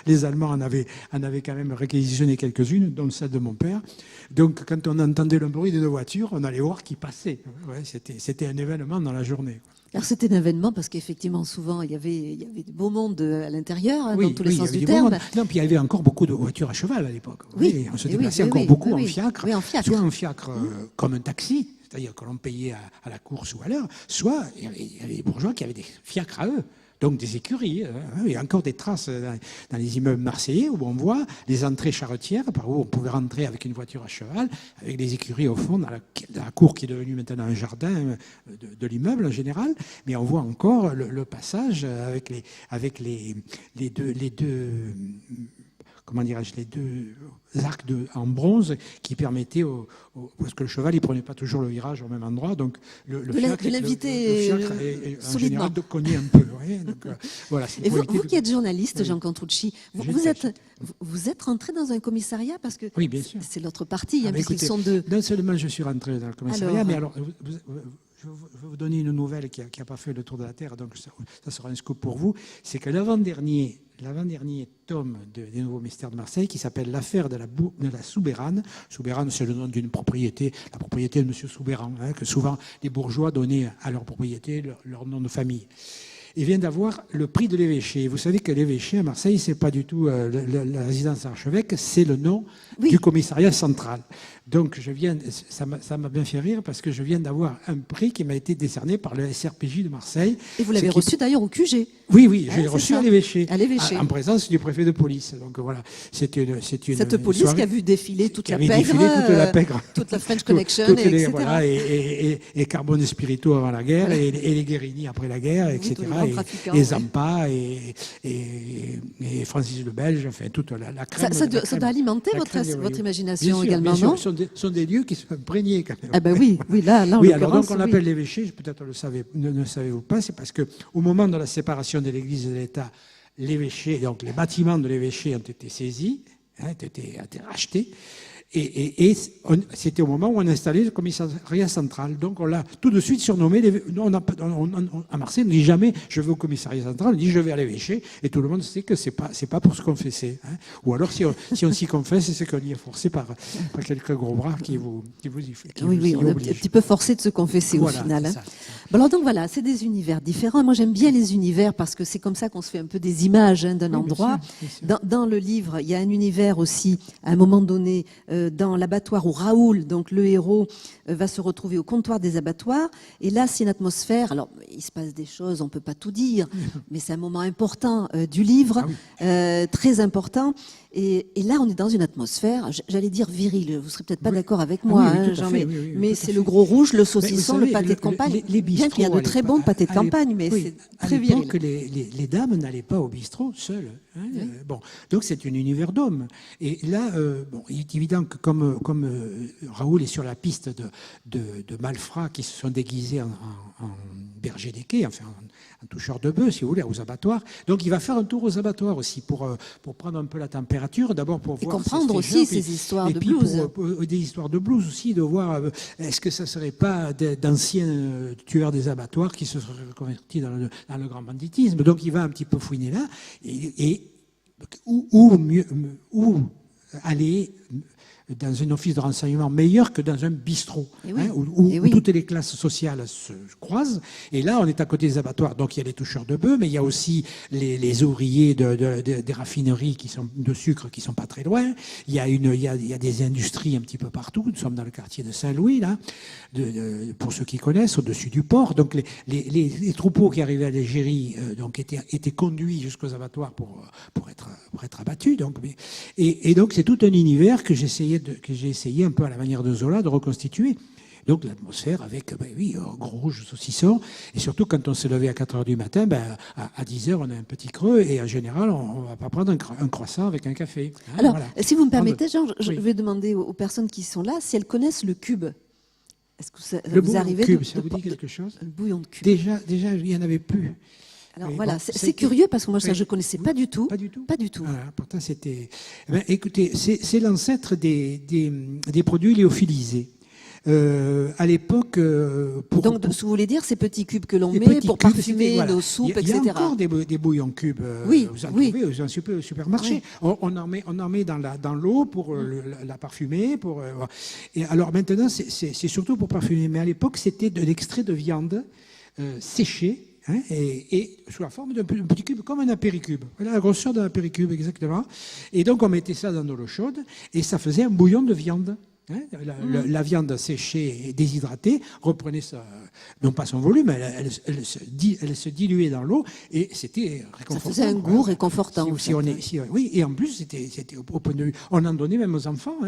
les Allemands en avaient quand même réquisitionné quelques-unes, dont celle de mon père. Donc quand on entendait le bruit de voitures, on allait voir qui passait. Ouais, c'était un événement dans la journée. Alors c'était un événement parce qu'effectivement souvent il y avait de beau monde à l'intérieur, dans tous les sens du terme. Non, puis il y avait encore beaucoup de voitures à cheval à l'époque. Oui, on se déplaçait encore beaucoup en fiacre, soit en fiacre comme un taxi, c'est-à-dire que l'on payait à la course ou à l'heure, soit il y avait des bourgeois qui avaient des fiacres à eux. Donc des écuries. Il y a encore des traces dans les immeubles marseillais où on voit les entrées charretières, par où on pouvait rentrer avec une voiture à cheval, avec des écuries au fond, dans la cour qui est devenue maintenant un jardin de l'immeuble en général. Mais on voit encore le passage avec les deux comment dirais-je, les deux arcs en bronze qui permettaient, parce que le cheval, il prenait pas toujours le virage au même endroit, donc le fiacre est en général de cogner un peu. Ouais, donc, voilà, et vous qui êtes journaliste, Jean Contrucci, vous êtes rentré dans un commissariat parce que oui, bien sûr. C'est l'autre partie. Écoutez, non seulement je suis rentré dans le commissariat, mais alors, je vais vous donner une nouvelle qui n'a pas fait le tour de la Terre, donc ça sera un scoop pour vous. C'est que l'avant-dernier tome des Nouveaux Mystères de Marseille, qui s'appelle L'affaire de la Soubérane. Soubérane, c'est le nom d'une propriété, la propriété de M. Soubéran, que souvent les bourgeois donnaient à leur propriété leur nom de famille. Il vient d'avoir le prix de l'évêché. Vous savez que l'évêché à Marseille, c'est pas du tout la résidence archevêque, c'est le nom du commissariat central. Donc ça m'a bien fait rire parce que je viens d'avoir un prix qui m'a été décerné par le SRPJ de Marseille. Et vous l'avez reçu d'ailleurs au QG. Oui, je l'ai reçu à l'évêché. En présence du préfet de police. Donc voilà, c'est une cette police qui a vu défiler toute la pègre, toute la French Connection, etc. Voilà, et Carbone et Spirito avant la guerre, et les Guérini après la guerre, etc. Et Zampa et Francis le Belge, enfin toute la crème. Ça doit alimenter votre imagination également, bien non? sûr, sont des lieux qui sont imprégnés quand même. Ah ben oui, là oui, alors donc on appelle l'évêché, peut-être ne le savez-vous pas, c'est parce qu'au moment de la séparation de l'Église et de l'État, l'évêché, donc les bâtiments de l'évêché ont été saisis, ont été rachetés. Et c'était au moment où on installait le commissariat central. Donc on l'a tout de suite surnommé. À Marseille, on ne dit jamais je vais au commissariat central, on dit je vais à l'évêché. Et tout le monde sait que c'est pas pour se confesser. Ou alors si on s'y confesse, c'est qu'on y est forcé par quelques gros bras qui vous y fait. Oui, on est un petit peu forcé de se confesser au final. Bon, alors donc voilà, c'est des univers différents. Moi j'aime bien les univers parce que c'est comme ça qu'on se fait un peu des images d'un endroit. Bien sûr. Dans le livre, il y a un univers aussi, à un moment donné, dans l'abattoir où Raoul, donc le héros, va se retrouver au comptoir des abattoirs. Et là, c'est une atmosphère. Alors, il se passe des choses, on ne peut pas tout dire, mais c'est un moment important du livre, très important. Et là, on est dans une atmosphère, j'allais dire virile. Vous ne serez peut-être pas d'accord avec moi, Jean, mais c'est le gros rouge, le saucisson, le pâté de campagne. Bien qu'il y a de très bons pâtés de campagne, mais c'est très viril. À l'époque, les dames n'allaient pas au bistrot seules. Bon, donc c'est un univers d'hommes. Et là, il est évident que comme Raoul est sur la piste de malfrats qui se sont déguisés en bergers des quais, enfin en toucheurs de bœufs, si vous voulez, aux abattoirs. Donc il va faire un tour aux abattoirs aussi pour prendre un peu la température, d'abord pour voir comprendre aussi ces histoires de blues. Des histoires de blues aussi, de voir est-ce que ça serait pas d'anciens tueurs des abattoirs qui se seraient convertis dans le grand banditisme. Donc il va un petit peu fouiner là où aller dans un office de renseignement meilleur que dans un bistrot, où toutes les classes sociales se croisent. Et là, on est à côté des abattoirs. Donc, il y a les toucheurs de bœufs, mais il y a aussi les ouvriers des raffineries de sucre qui sont pas très loin. Il y a des industries un petit peu partout. Nous sommes dans le quartier de Saint-Louis, là, pour ceux qui connaissent, au-dessus du port. Donc, les troupeaux qui arrivaient à l'Algérie étaient conduits jusqu'aux abattoirs pour être abattus. Donc, et donc, c'est tout un univers que j'ai essayé un peu à la manière de Zola de reconstituer. Donc l'atmosphère avec, gros rouge saucisson, et surtout quand on s'est levé à 4h du matin, à 10h on a un petit creux, et en général on ne va pas prendre un croissant avec un café. Alors, voilà. Si vous me permettez, Jean, je vais demander aux personnes qui sont là si elles connaissent le cube. Est-ce que ça vous arrive de cube, ça vous dit quelque chose? Le bouillon de cube. Déjà, il n'y en avait plus. Alors voilà, c'est curieux parce que moi, ça, je ne connaissais pas du tout. Pas du tout. Pas du tout. Voilà, pourtant, c'était. Écoutez, c'est l'ancêtre des produits lyophilisés. À l'époque, donc, ce que vous voulez dire, ces petits cubes que l'on met pour parfumer nos soupes, etc. Il y a encore des bouillons cubes. Vous en trouvez au supermarché. Oui. On en met dans l'eau pour la parfumer. Et alors maintenant, c'est surtout pour parfumer. Mais à l'époque, c'était de l'extrait de viande séché. Et sous la forme d'un petit cube, comme un apéricube. Voilà la grosseur d'un apéricube, exactement. Et donc, on mettait ça dans de l'eau chaude, et ça faisait un bouillon de viande. La viande séchée et déshydratée reprenait non pas son volume, elle se diluait dans l'eau et c'était réconfortant. Ça faisait un goût réconfortant. Oui, et en plus, c'était au point de vue. On en donnait même aux enfants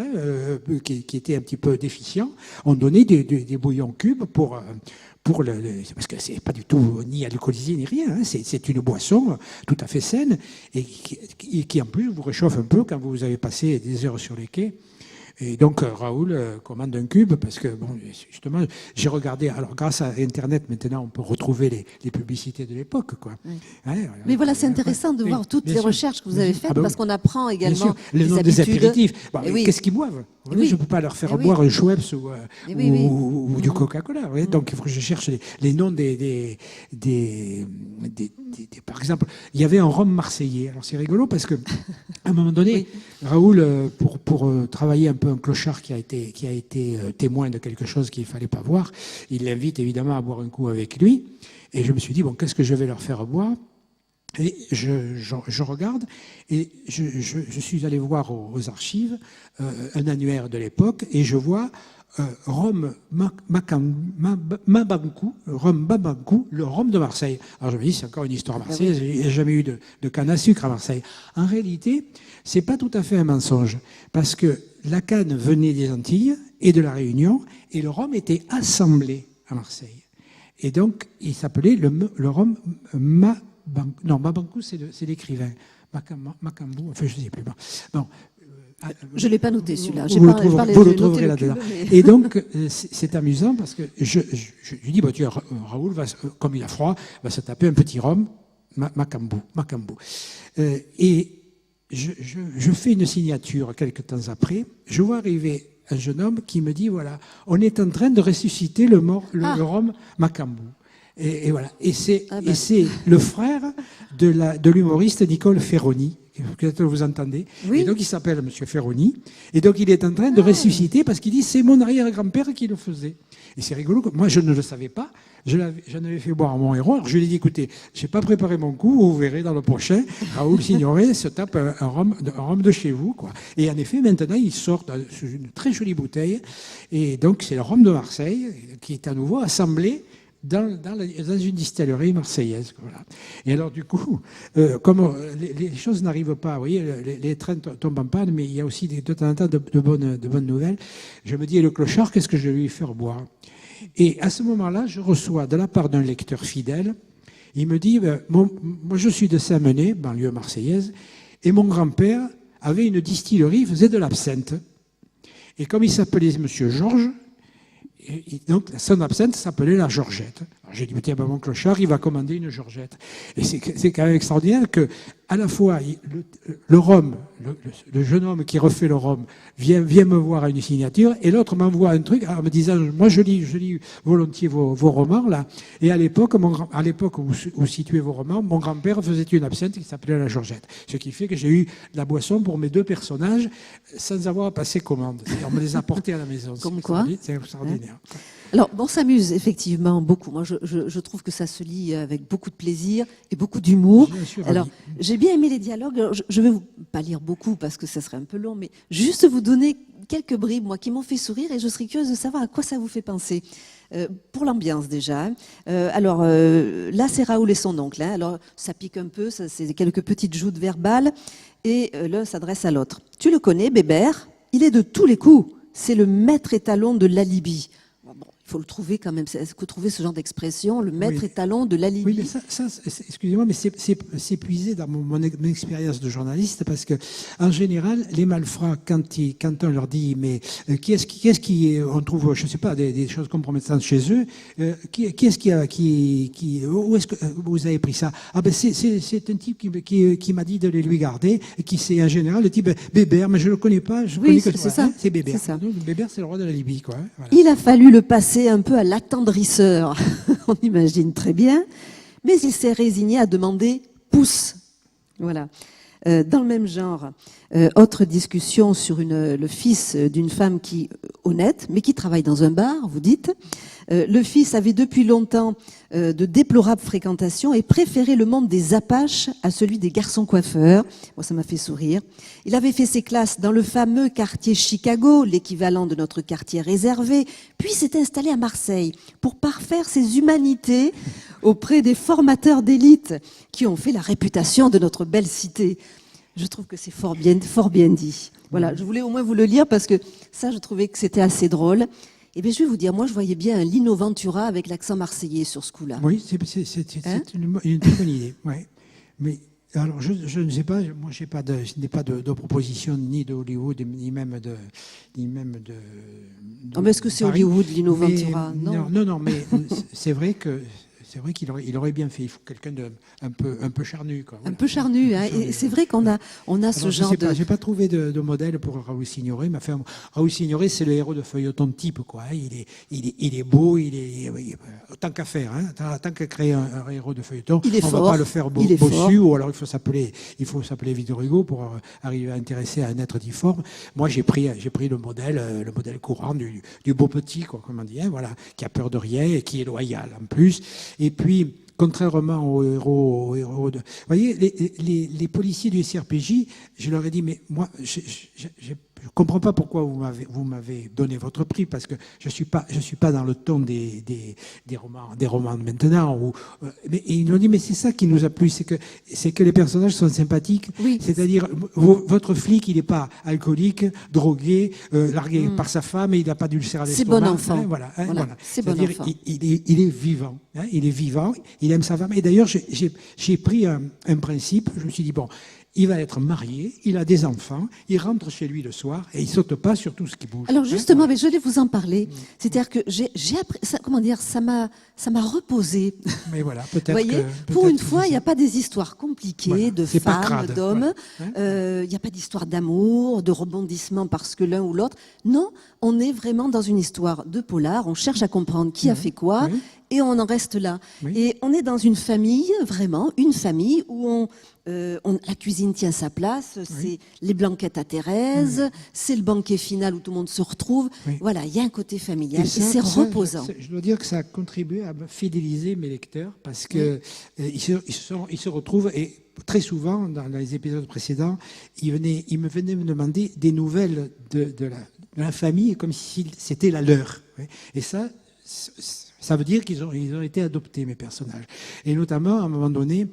qui étaient un petit peu déficients. On donnait des bouillons cubes parce que c'est pas du tout ni alcoolisé ni rien. C'est une boisson tout à fait saine et qui en plus vous réchauffe un peu quand vous avez passé des heures sur les quais. Et donc Raoul commande un cube parce que, bon, justement, j'ai regardé. Alors, grâce à Internet, maintenant, on peut retrouver les publicités de l'époque, quoi. Oui. Mais voilà, c'est intéressant de voir toutes les recherches que vous avez faites parce qu'on apprend également les noms des apéritifs. Bon, qu'est-ce qu'ils boivent? Je ne peux pas leur faire boire un Schweppes ou du Coca-Cola. Donc, il faut que je cherche les noms par exemple, il y avait un rhum marseillais. Alors, c'est rigolo parce que à un moment donné, Raoul, pour travailler un peu un clochard qui a été témoin de quelque chose qu'il ne fallait pas voir, il l'invite évidemment à boire un coup avec lui. Et je me suis dit, bon, qu'est-ce que je vais leur faire boire? Et je regarde et je suis allé voir aux archives un annuaire de l'époque et je vois rhum Mabankou, le rhum de Marseille. Alors je me dis, c'est encore une histoire marseillaise, il n'y a jamais eu de canne à sucre à Marseille. En réalité, c'est pas tout à fait un mensonge, parce que la canne venait des Antilles et de la Réunion, et le rhum était assemblé à Marseille. Et donc, il s'appelait le rhum Mabankou. Non, Mabankou, c'est l'écrivain. Macambou, enfin, je ne sais plus. Bon. Je ne l'ai pas noté celui-là. Vous le trouverez là-dedans. Et donc, c'est amusant parce que je lui dis, bah, Raoul, comme il a froid, va se taper un petit rhum, Macambou. Et je fais une signature quelques temps après. Je vois arriver un jeune homme qui me dit, voilà, on est en train de ressusciter le rhum Macambou. Et voilà. Et c'est le frère de l'humoriste Nicole Ferroni. Peut-être vous entendez. Oui. Et donc il s'appelle Monsieur Ferroni. Et donc il est en train de ressusciter parce qu'il dit c'est mon arrière-grand-père qui le faisait. Et c'est rigolo. Moi je ne le savais pas. J'en avais fait boire à mon héros. Alors je lui ai dit écoutez, j'ai pas préparé mon coup. Vous verrez dans le prochain. Raoul Signoret se tape un rhum de chez vous, quoi. Et en effet maintenant il sort sous une très jolie bouteille. Et donc c'est le rhum de Marseille qui est à nouveau assemblé dans une distillerie marseillaise. Voilà. Et alors, du coup, comme les choses n'arrivent pas, vous voyez, les trains tombent en panne, mais il y a aussi de temps en temps de bonnes nouvelles. Je me dis, et le clochard, qu'est-ce que je vais lui faire boire? Et à ce moment-là, je reçois de la part d'un lecteur fidèle, il me dit, moi je suis de Saint-Menet, banlieue marseillaise, et mon grand-père avait une distillerie, il faisait de l'absinthe. Et comme il s'appelait Monsieur Georges, et donc, son absinthe s'appelait la Georgette. Alors, j'ai dit, tiens, mon clochard, il va commander une Georgette. Et c'est quand même extraordinaire que, à la fois, le rhum, le jeune homme qui refait le rhum, vient me voir à une signature, et l'autre m'envoie un truc en me disant, moi, je lis volontiers vos romans, là. Et à l'époque où vous situez vos romans, mon grand-père faisait une absinthe qui s'appelait la Georgette. Ce qui fait que j'ai eu de la boisson pour mes deux personnages sans avoir à passer commande. On me les a portés à la maison. Comme quoi? C'est extraordinaire. Alors, on s'amuse effectivement beaucoup. Moi, je trouve que ça se lit avec beaucoup de plaisir et beaucoup d'humour. Alors, j'ai bien aimé les dialogues. Alors, je vais vous pas lire beaucoup parce que ça serait un peu long, mais juste vous donner quelques bribes, moi, qui m'ont fait sourire et je serais curieuse de savoir à quoi ça vous fait penser. Pour l'ambiance déjà. Alors là, c'est Raoul et son oncle. Alors, ça pique un peu, c'est quelques petites joutes verbales et l'un s'adresse à l'autre. Tu le connais, Bébert? Il est de tous les coups. C'est le maître étalon de l'alibi. Il faut le trouver quand même. Est-ce que vous trouvez ce genre d'expression, le maître étalon de l'alibi? Oui, mais ça excusez-moi, mais c'est puisé dans mon expérience de journaliste parce que, en général, les malfrats, quand on leur dit, mais qu'est-ce qui, on trouve, je ne sais pas, des choses compromettantes chez eux, où est-ce que vous avez pris ça? Ah ben c'est un type qui m'a dit de les lui garder, et qui c'est en général le type Bébert, mais je le connais pas. Oui, c'est ça. C'est Bébert. Bébert, c'est le roi de la Libye, quoi. Voilà. Il a fallu le passer un peu à l'attendrisseur, on imagine très bien, mais il s'est résigné à demander pouce. Voilà. Dans le même genre, autre discussion sur le fils d'une femme qui honnête, mais qui travaille dans un bar, vous dites. Le fils avait depuis longtemps de déplorables fréquentations et préférait le monde des Apaches à celui des garçons coiffeurs. Moi, ça m'a fait sourire. Il avait fait ses classes dans le fameux quartier Chicago, l'équivalent de notre quartier réservé, puis s'est installé à Marseille pour parfaire ses humanités auprès des formateurs d'élite qui ont fait la réputation de notre belle cité. Je trouve que c'est fort bien dit. Voilà, je voulais au moins vous le lire parce que ça, je trouvais que c'était assez drôle. Eh bien, je vais vous dire, moi, je voyais bien un Lino Ventura avec l'accent marseillais sur ce coup-là. Oui, c'est une très bonne idée. Ouais. Mais alors, je ne sais pas, moi, je n'ai pas de proposition ni de Hollywood, ni même de Oh, mais est-ce que c'est Paris. Hollywood, Lino Ventura? Non, mais c'est vrai qu'il aurait bien fait. Il faut quelqu'un un peu charnu, quoi. Un peu charnu, hein. Et c'est vrai qu'on a ce genre de... J'ai pas trouvé de modèle pour Raoul Signoret. Mais enfin, Raoul Signoret, c'est le héros de feuilleton type, quoi. Il est beau, tant qu'à faire, hein, tant qu'à créer un héros de feuilleton, on va pas le faire bossu, ou alors il faut s'appeler Victor Hugo pour arriver à intéresser à un être difforme. Moi, j'ai pris le modèle courant du beau petit, quoi, comme on dit, hein, voilà, qui a peur de rien et qui est loyal en plus. Et puis, contrairement aux héros de... Vous voyez, les policiers du SRPJ, je leur ai dit, mais moi, je ne comprends pas pourquoi vous m'avez donné votre prix, parce que je suis pas dans le ton des romans de maintenant. Mais ils m'ont dit, mais c'est ça qui nous a plu, c'est que les personnages sont sympathiques. Oui. C'est-à-dire, votre flic, il n'est pas alcoolique, drogué, largué par sa femme, et il n'a pas d'ulcère à l'estomac. C'est bon enfant. Voilà. C'est bon enfant. Il est vivant. Hein, il est vivant, il aime sa femme. Et d'ailleurs, j'ai pris un principe, je me suis dit, bon, il va être marié, il a des enfants, il rentre chez lui le soir et il saute pas sur tout ce qui bouge. Alors justement, mais je vais vous en parler. C'est-à-dire que j'ai appris, ça m'a reposé. Mais voilà, peut-être. Vous voyez, pour une fois, il n'y a pas des histoires compliquées de femmes, d'hommes. Il n'y a pas d'histoire d'amour, de rebondissement parce que l'un ou l'autre. Non, on est vraiment dans une histoire de polar. On cherche à comprendre qui a fait quoi. Et on en reste là. Et on est dans une famille, vraiment, une famille où la cuisine tient sa place, c'est les blanquettes à Thérèse, c'est le banquet final où tout le monde se retrouve. Voilà, il y a un côté familial et c'est reposant. Je dois dire que ça a contribué à fidéliser mes lecteurs parce que ils se retrouvent et très souvent, dans les épisodes précédents, ils me venaient me demander des nouvelles de la famille comme si c'était la leur. Et ça veut dire qu'ils ont été adoptés, mes personnages. Et notamment, à un moment donné,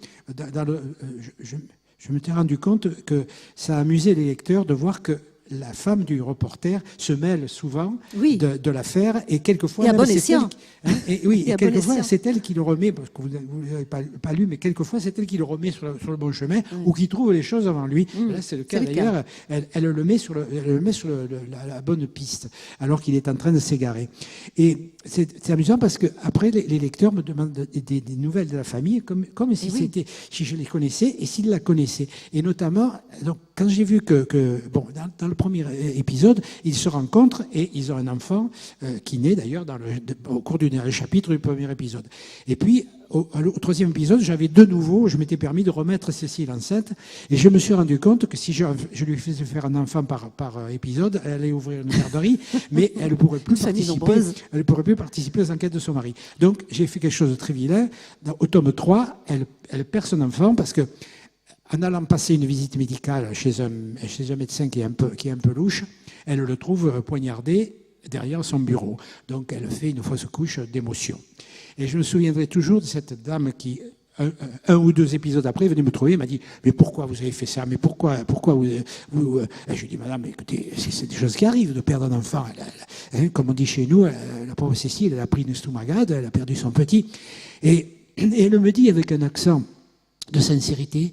je me suis rendu compte que ça amusait les lecteurs de voir que la femme du reporter se mêle souvent de l'affaire et quelquefois c'est elle qui le remet, parce que vous n'avez pas lu, mais quelquefois c'est elle qui le remet sur le bon chemin ou qui trouve les choses avant lui. Là c'est le cas d'ailleurs, elle le met sur la bonne piste alors qu'il est en train de s'égarer. Et c'est amusant parce que après les lecteurs me demandent des nouvelles de la famille comme si si je les connaissais et s'ils la connaissaient. Et notamment, donc, quand j'ai vu que dans le premier épisode, ils se rencontrent et ils ont un enfant qui naît d'ailleurs au cours du chapitre du premier épisode. Et puis, au troisième épisode, j'avais de nouveau, je m'étais permis de remettre Cécile enceinte et je me suis rendu compte que si je lui faisais faire un enfant par épisode, elle allait ouvrir une garderie, mais elle ne pourrait plus participer aux enquêtes de son mari. Donc, j'ai fait quelque chose de très vilain. Au tome 3, elle perd son enfant parce que en allant passer une visite médicale chez un médecin qui est un peu louche, elle le trouve poignardé derrière son bureau. Donc elle fait une fausse couche d'émotion. Et je me souviendrai toujours de cette dame qui, un ou deux épisodes après, venait me trouver et m'a dit « Mais pourquoi vous avez fait ça? Mais pourquoi vous... » Et je lui ai dit « Madame, écoutez, c'est des choses qui arrivent de perdre un enfant. Comme on dit chez nous, la pauvre Cécile, elle a pris une estomagade, elle a perdu son petit. » Et elle me dit avec un accent de sincérité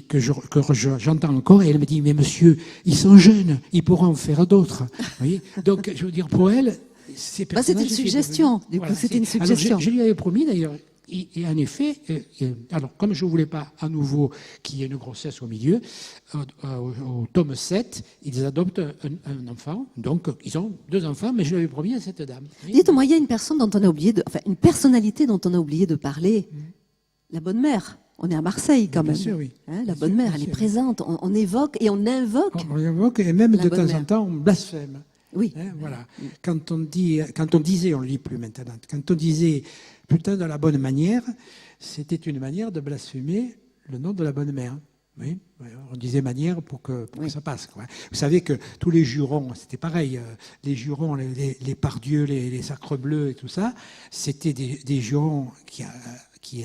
que j'entends encore, et elle me dit, mais monsieur, ils sont jeunes, ils pourront en faire d'autres. Donc, je veux dire, pour elle, c'était une suggestion. Du coup, c'était une suggestion. Alors, je lui avais promis, d'ailleurs, et en effet, alors, comme je ne voulais pas à nouveau qu'il y ait une grossesse au milieu, au tome 7, ils adoptent un enfant, donc ils ont 2 enfants, mais je l'avais promis à cette dame. Dites-moi, il y a une personne dont on a oublié une personnalité dont on a oublié de parler, la bonne mère. On est à Marseille quand bien même. sûr, oui. Hein, la Bien bonne sûr, mère, bien elle est sûr. présente. On évoque et on invoque. On invoque, et même La de bonne temps en mère. temps, on blasphème. Oui. Hein, voilà. Quand on disait, on ne le dit plus maintenant, quand on disait putain de la bonne manière, c'était une manière de blasphémer le nom de la bonne mère. Oui, on disait manière pour que ça passe, quoi. Vous savez que tous les jurons, c'était pareil, les jurons, les pardieux, les sacres bleus et tout ça, c'était des jurons qui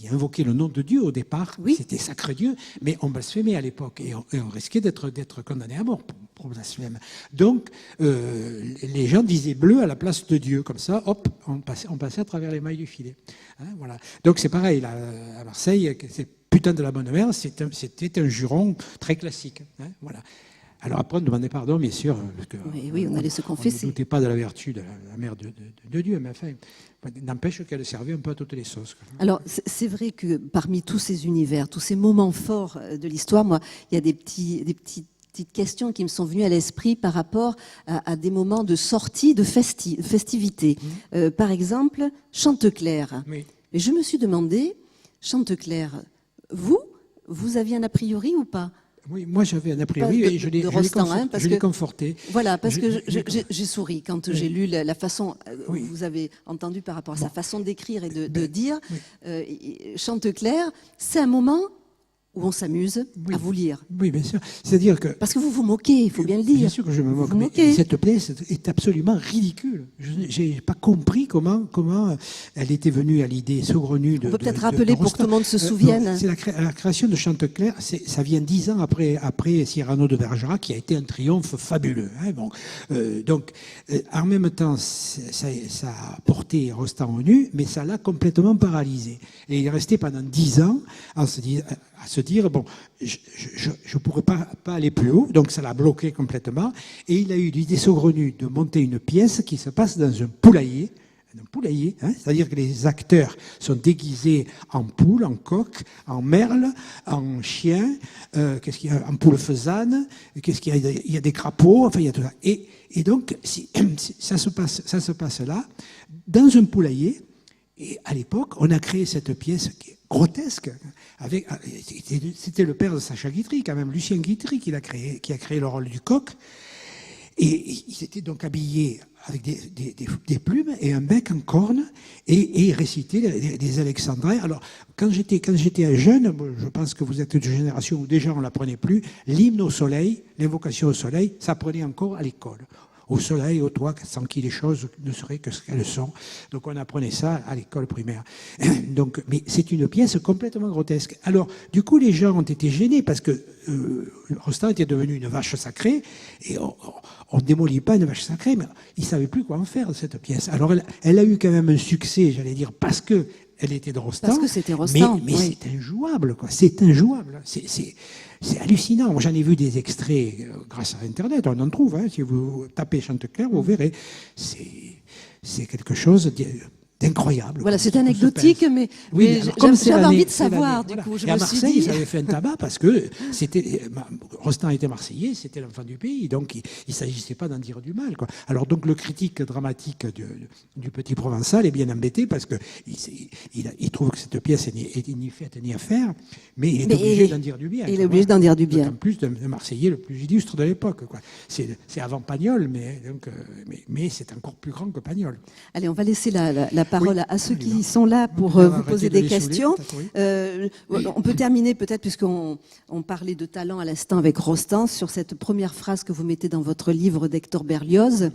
invoquaient le nom de Dieu au départ. Oui. C'était sacre Dieu, mais on blasphémait à l'époque et on risquait d'être condamné à mort pour blasphème. Donc, les gens disaient bleu à la place de Dieu. Comme ça, hop, on passait à travers les mailles du filet. Hein, voilà. Donc, c'est pareil, là, à Marseille, c'est putain de la bonne mère, c'était un juron très classique. Hein, voilà. Alors après, on demandait pardon, bien sûr, parce que Oui, on allait se confesser. On ne doutait pas de la vertu de la mère de Dieu, mais enfin, n'empêche qu'elle servait un peu à toutes les sauces. Alors, c'est vrai que parmi tous ces univers, tous ces moments forts de l'histoire, moi, il y a des petites questions qui me sont venues à l'esprit par rapport à des moments de sortie, de festivités. Par exemple, Chanteclair. Oui. Et je me suis demandé, Chanteclair, vous aviez un a priori ou pas? Oui, moi j'avais un a priori et je l'ai conforté. Voilà, parce que j'ai souri quand j'ai lu la façon, oui. vous avez entendu par rapport à sa façon d'écrire et de dire. Chanteclair, c'est un moment où on s'amuse à vous lire. Oui, bien sûr. C'est-à-dire que... Parce que vous vous moquez, il faut bien le dire. Bien sûr que je me moque, mais cette pièce est absolument ridicule. Je n'ai pas compris comment elle était venue à l'idée saugrenue de... On peut peut-être rappeler pour que tout le monde se souvienne. C'est la création de Chanteclair, ça vient 10 ans après Cyrano de Bergerac, qui a été un triomphe fabuleux. Hein, bon. Donc, en même temps, ça a porté Rostand au nu, mais ça l'a complètement paralysé. Et il est resté pendant 10 ans à se dire, bon, je ne pourrais pas aller plus haut, donc ça l'a bloqué complètement. Et il a eu l'idée saugrenue de monter une pièce qui se passe dans un poulailler, hein, c'est-à-dire que les acteurs sont déguisés en poule, en coq, en merle, en chien, qu'est-ce qu'il y a, en poule faisane, qu'est-ce qu'il y a, il y a des crapauds, enfin il y a tout ça. Et donc ça se passe là, dans un poulailler. Et à l'époque, on a créé cette pièce qui est grotesque. C'était le père de Sacha Guitry, quand même, Lucien Guitry, qui a créé le rôle du coq. Et il était donc habillé avec des plumes et un bec en corne, et il récitait des alexandrins. Alors, quand j'étais jeune, je pense que vous êtes d'une génération où déjà on ne l'apprenait plus, l'hymne au soleil, l'invocation au soleil, ça apprenait encore à l'école. Au soleil, au toit, sans qui les choses ne seraient que ce qu'elles sont. Donc on apprenait ça à l'école primaire. Donc, mais c'est une pièce complètement grotesque. Alors, du coup, les gens ont été gênés parce que Rostand était devenu une vache sacrée, et on ne démolit pas une vache sacrée, mais ils ne savaient plus quoi en faire de cette pièce. Alors elle a eu quand même un succès, j'allais dire, parce que elle était de Rostand. Parce que c'était Rostand. Mais oui. C'est injouable, quoi. C'est injouable. C'est hallucinant. J'en ai vu des extraits grâce à Internet. On en trouve. Hein. Si vous tapez Chanteclair, vous verrez. C'est quelque chose d'incroyable. Voilà, c'est anecdotique, mais j'avais envie de savoir, du coup. Et à Marseille, ça avait fait un tabac parce que Rostand était Marseillais, c'était l'enfant du pays, donc il ne s'agissait pas d'en dire du mal, quoi. Alors donc le critique dramatique du Petit Provençal est bien embêté parce qu'il trouve que cette pièce est ni faite ni à faire, mais il est obligé d'en dire du bien. Il est obligé d'en dire du bien. En plus d'un Marseillais le plus illustre de l'époque, quoi. C'est avant Pagnol, mais c'est encore plus grand que Pagnol. Allez, on va laisser la parole à ceux qui sont là pour vous poser des questions. On peut terminer peut-être, puisqu'on parlait de talent à l'instant avec Rostand, sur cette première phrase que vous mettez dans votre livre d'Hector Berlioz.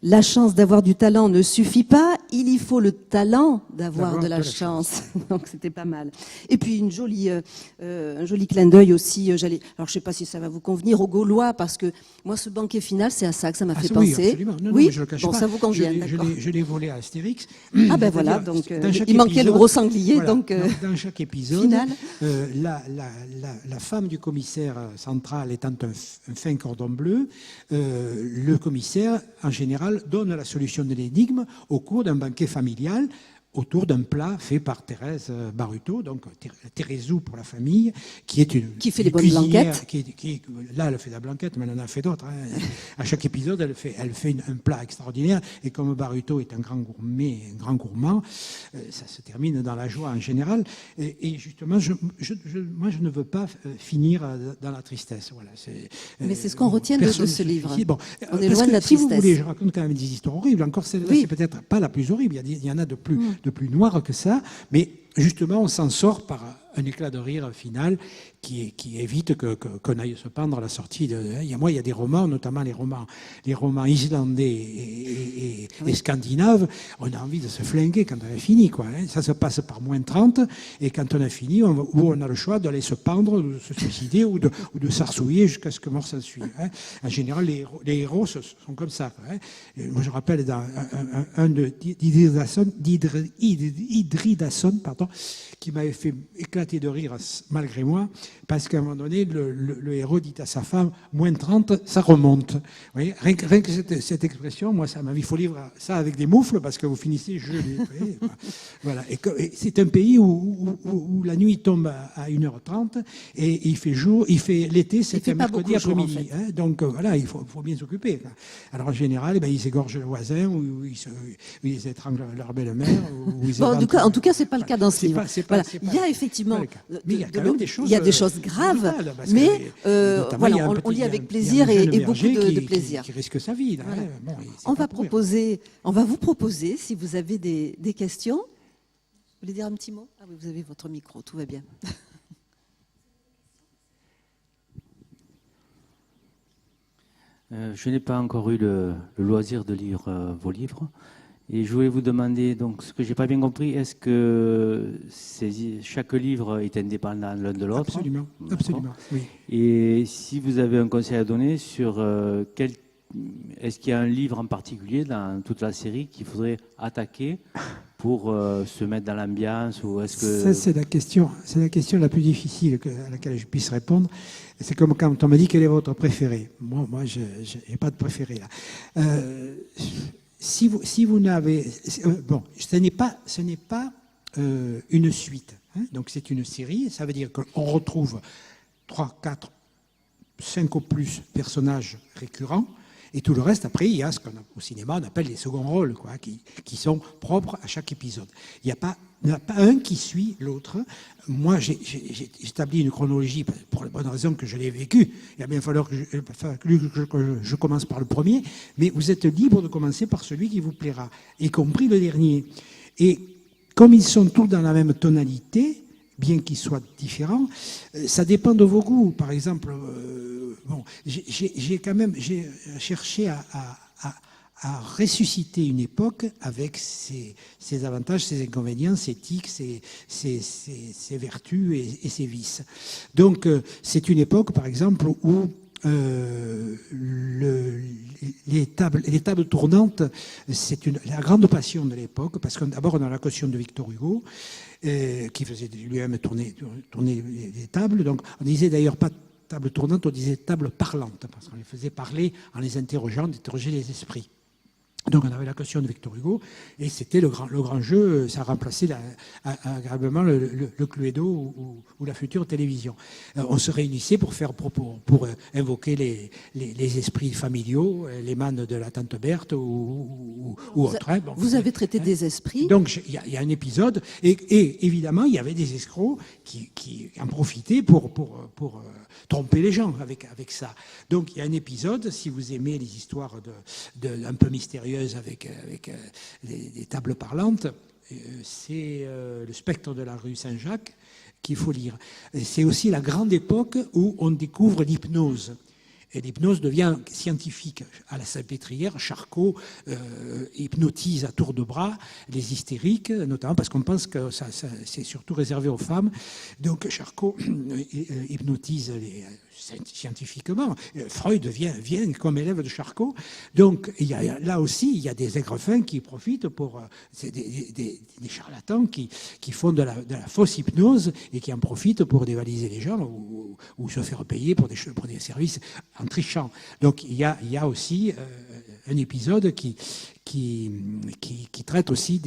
La chance d'avoir du talent ne suffit pas, il y faut le talent d'avoir de la chance. Donc c'était pas mal. Et puis un joli clin d'œil aussi, alors je ne sais pas si ça va vous convenir, aux Gaulois, parce que moi ce banquet final, c'est à ça que ça m'a fait penser. Oui, absolument. Oui, je le cache pas. Ça vous convient, d'accord. Je l'ai volé à Astérix. Ah ben voilà, donc il manquait le gros sanglier. Voilà, donc dans chaque épisode, final. La femme du commissaire central étant un fin cordon bleu, le commissaire, en général, donne la solution de l'énigme au cours d'un banquet familial autour d'un plat fait par Thérèse Baruto, donc Thérésou pour la famille, qui est qui fait les bonnes blanquettes. Là, elle fait de la blanquette, mais elle en a fait d'autres. Hein. À chaque épisode, elle fait un plat extraordinaire. Et comme Baruto est un grand gourmet, un grand gourmand, ça se termine dans la joie en général. Et justement, moi, je ne veux pas finir dans la tristesse. Voilà, mais c'est ce qu'on retient de ce livre. Bon, on est loin de la tristesse. Si vous voulez, je raconte quand même des histoires horribles. Encore celle-là, c'est peut-être pas la plus horrible. Il y en a de plus noir que ça, mais justement, on s'en sort par un éclat de rire final qui évite qu'on aille se pendre à la sortie. Il y a des romans, notamment les romans islandais et scandinaves, on a envie de se flinguer quand on a fini. Quoi, hein. Ça se passe par -30, et quand on a fini, on a le choix d'aller se pendre, de se suicider ou de s'arsouiller jusqu'à ce que mort s'en suive. Hein. En général, les héros sont comme ça. Quoi, hein. Moi, je rappelle dans un de Idridason, qui m'avait fait éclater de rire malgré moi, parce qu'à un moment donné, le héros dit à sa femme, -30, ça remonte. Vous voyez, rien que cette expression, moi, ça m'a dit, il faut lire ça avec des moufles, parce que vous finissez gelé. Voilà. Et c'est un pays où la nuit tombe à 1h30, et il fait jour, l'été, c'est un mercredi après-midi. En fait. Hein, donc voilà, il faut bien s'occuper. Alors en général, ils égorgent le voisin, ou ils étranglent leur belle-mère. En tout cas, c'est pas le cas dans ce livre. Voilà. Il y a effectivement il y a des choses graves, mais voilà, on lit avec plaisir et beaucoup de plaisir. Qui risque sa vie. Là, voilà. Bon, on va vous proposer, si vous avez des questions. Vous voulez dire un petit mot? Ah oui, vous avez votre micro, tout va bien. Je n'ai pas encore eu le loisir de lire vos livres. Et je voulais vous demander, donc, ce que j'ai pas bien compris, est-ce que chaque livre est indépendant l'un de l'autre? Absolument, absolument, oui. Et si vous avez un conseil à donner sur est-ce qu'il y a un livre en particulier dans toute la série qu'il faudrait attaquer pour se mettre dans l'ambiance, ou est-ce que... Ça, c'est la question la plus difficile à laquelle je puisse répondre. C'est comme quand on me dit quel est votre préféré. Moi, je n'ai pas de préféré là. Si vous n'avez... Bon, ce n'est pas une suite. Hein, donc c'est une série. Ça veut dire qu'on retrouve 3, 4, 5 ou plus personnages récurrents. Et tout le reste, après, il y a ce qu'au cinéma, on appelle les seconds rôles, quoi, qui sont propres à chaque épisode. Il n'y en a pas un qui suit l'autre. Moi, j'ai établi une chronologie pour la bonne raison que je l'ai vécu. Il a bien fallu que je commence par le premier, mais vous êtes libre de commencer par celui qui vous plaira, y compris le dernier. Et comme ils sont tous dans la même tonalité, bien qu'ils soient différents, ça dépend de vos goûts. Par exemple, j'ai cherché à ressusciter une époque avec ses avantages, ses inconvénients, ses tics, ses vertus et ses vices. Donc, c'est une époque, par exemple, où les tables tournantes, c'est la grande passion de l'époque, parce que d'abord on a la caution de Victor Hugo, qui faisait lui-même tourner les tables. Donc on disait d'ailleurs pas table tournante, on disait table parlante, parce qu'on les faisait parler en les interrogeant, d'interroger les esprits. Donc on avait la caution de Victor Hugo, et c'était le grand jeu, ça remplaçait agréablement le Cluedo ou la future télévision. On se réunissait pour invoquer les esprits familiaux, les mannes de la tante Berthe ou autres. Hein. Vous avez traité des esprits. Donc il y a un épisode, et évidemment il y avait des escrocs qui en profitaient pour tromper les gens avec ça. Donc il y a un épisode, si vous aimez les histoires un peu mystérieuses avec des tables parlantes, c'est le spectre de la rue Saint-Jacques qu'il faut lire. C'est aussi la grande époque où on découvre l'hypnose. Et l'hypnose devient scientifique. À la Salpêtrière, Charcot hypnotise à tour de bras les hystériques, notamment parce qu'on pense que c'est surtout réservé aux femmes. Donc Charcot hypnotise scientifiquement. Freud vient comme élève de Charcot. Donc là aussi, il y a des aigrefins qui profitent pour... C'est des charlatans qui font de la fausse hypnose et qui en profitent pour dévaliser les gens ou se faire payer pour des services en trichant. Donc il y a aussi un épisode qui traite aussi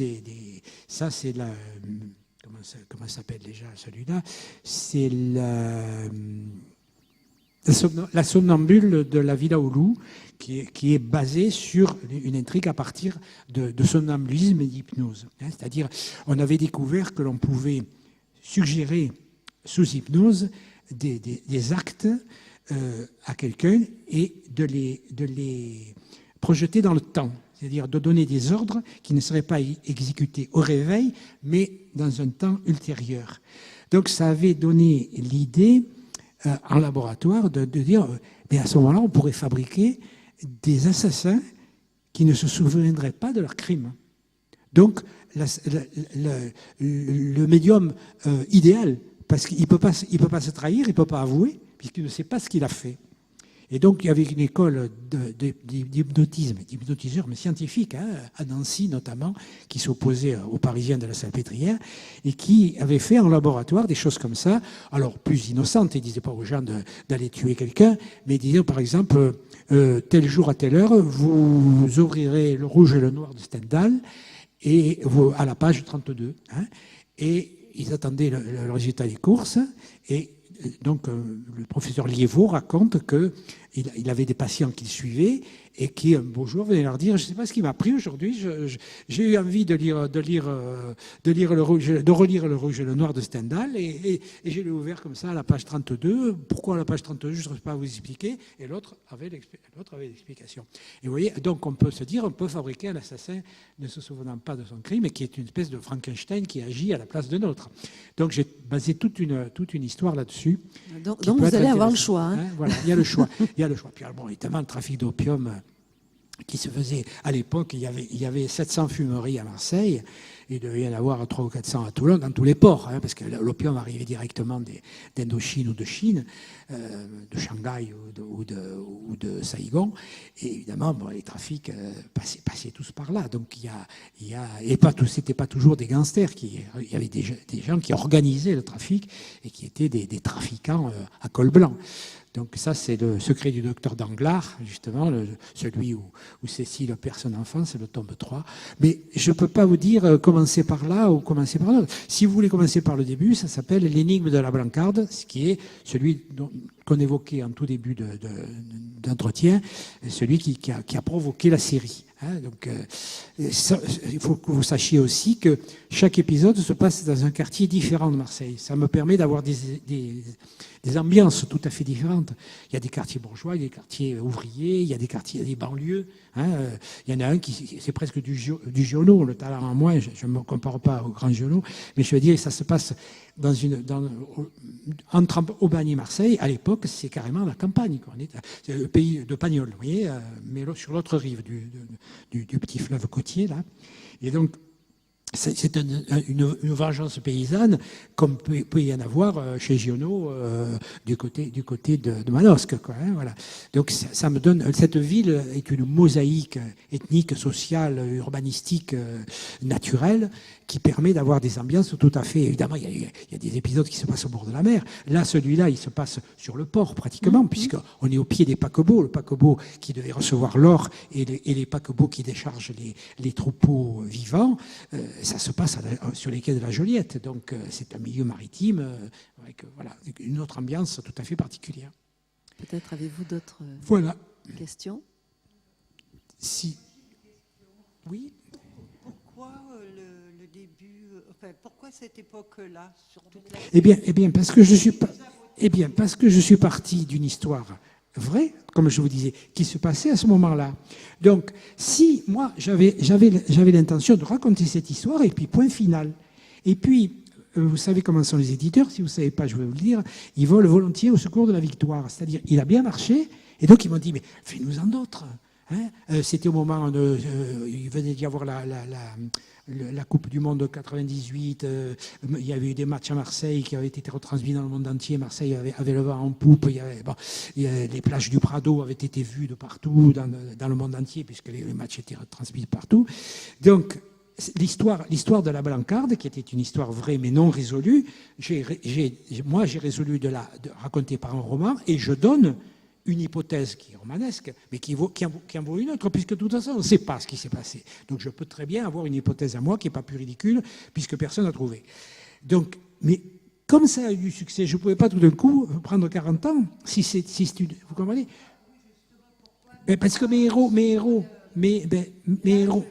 Ça, c'est la... Comment s'appelle déjà celui-là? C'est la somnambule de la Villa Oulu, qui est basée sur une intrigue à partir de somnambulisme et d'hypnose. C'est-à-dire, on avait découvert que l'on pouvait suggérer sous hypnose des actes à quelqu'un et de les projeter dans le temps. C'est-à-dire de donner des ordres qui ne seraient pas exécutés au réveil, mais dans un temps ultérieur. Donc ça avait donné l'idée en laboratoire de dire, mais à ce moment-là, on pourrait fabriquer des assassins qui ne se souviendraient pas de leurs crimes. Donc le médium idéal, parce qu'il ne peut pas se trahir, il ne peut pas avouer, puisqu'il ne sait pas ce qu'il a fait. Et donc, il y avait une école d'hypnotisme, d'hypnotiseurs, mais scientifiques, à Nancy notamment, qui s'opposait aux Parisiens de la Salpêtrière, et qui avait fait en laboratoire des choses comme ça, alors plus innocentes. Ils ne disaient pas aux gens d'aller tuer quelqu'un, mais ils disaient, par exemple, tel jour à telle heure, vous ouvrirez Le Rouge et le Noir de Stendhal, et à la page 32. Et ils attendaient le résultat des courses, et donc le professeur Liévaux raconte qu'il avait des patients qu'il suivait et qui un beau jour venaient leur dire, je ne sais pas ce qui m'a pris aujourd'hui, j'ai eu envie de relire Le Rouge et le Noir de Stendhal et je l'ai ouvert comme ça à la page 32. Pourquoi à la page 32, je ne saurais pas vous expliquer. Et l'autre avait l'explication. Et vous voyez, donc on peut se dire, on peut fabriquer un assassin ne se souvenant pas de son crime et qui est une espèce de Frankenstein qui agit à la place d'un autre. Donc j'ai basé toute une histoire là-dessus. Donc vous allez avoir le choix. Voilà, il y a le choix. Puis bon, évidemment, le trafic d'opium qui se faisait à l'époque, il y avait 700 fumeries à Marseille, il devait y en avoir 300 ou 400 à Toulon, dans tous les ports, parce que l'opium arrivait directement d'Indochine ou de Chine, de Shanghai ou de Saïgon, et évidemment, les trafics passaient tous par là. Donc c'était pas toujours des gangsters, il y avait des gens qui organisaient le trafic et qui étaient des trafiquants à col blanc. Donc ça, c'est le secret du docteur Danglars, justement, celui où Cécile perd son enfant, c'est le tome 3. Mais je ne peux pas vous dire commencer par là ou commencer par là. Si vous voulez commencer par le début, ça s'appelle l'énigme de la Blancarde, ce qui est celui qu'on évoquait en tout début d'entretien, celui qui a provoqué la série. Donc, il faut que vous sachiez aussi que chaque épisode se passe dans un quartier différent de Marseille. Ça me permet d'avoir des ambiances tout à fait différentes. Il y a des quartiers bourgeois, il y a des quartiers ouvriers, il y a des quartiers, il y a des banlieues. Il y en a un qui c'est presque du Giono, le talent en moins. Je ne me compare pas au grand Giono, mais je veux dire, ça se passe entre Aubagne et Marseille. À l'époque, c'est carrément la campagne. C'est le pays de Pagnol, vous voyez, mais sur l'autre rive du petit fleuve côtier là. Et donc c'est une vengeance paysanne comme peut y en avoir chez Giono du côté de Manosque, quoi, voilà. Donc ça me donne, cette ville est une mosaïque ethnique, sociale, urbanistique, naturelle, qui permet d'avoir des ambiances tout à fait... Évidemment, il y a des épisodes qui se passent au bord de la mer. Là, celui-là, il se passe sur le port, pratiquement, puisqu'on est au pied des paquebots. Le paquebot qui devait recevoir l'or et les paquebots qui déchargent les troupeaux vivants, ça se passe sur les quais de la Joliette. Donc, c'est un milieu maritime avec une autre ambiance tout à fait particulière. Peut-être avez-vous d'autres questions ? Si. Oui. Pourquoi cette époque-là Eh bien, parce que je suis parti d'une histoire vraie, comme je vous disais, qui se passait à ce moment-là. Donc, si moi j'avais l'intention de raconter cette histoire, et puis point final. Et puis, vous savez comment sont les éditeurs. Si vous ne savez pas, je vais vous le dire. Ils volent volontiers au secours de la victoire. C'est-à-dire, il a bien marché, et donc ils m'ont dit, mais fais-nous-en d'autres. C'était au moment il venait d'y avoir la Coupe du Monde 98, il y avait eu des matchs à Marseille qui avaient été retransmis dans le monde entier. Marseille avait le vent en poupe, les plages du Prado avaient été vues de partout dans le monde entier puisque les matchs étaient retransmis de partout. Donc l'histoire de la Blancarde, qui était une histoire vraie mais non résolue, j'ai résolu de raconter par un roman, et je donne une hypothèse qui est romanesque, mais qui en vaut une autre, puisque de toute façon, on ne sait pas ce qui s'est passé. Donc je peux très bien avoir une hypothèse à moi qui n'est pas plus ridicule, puisque personne n'a trouvé. Donc, mais comme ça a eu du succès, je ne pouvais pas tout d'un coup prendre 40 ans, vous comprenez? Mais parce que mes héros.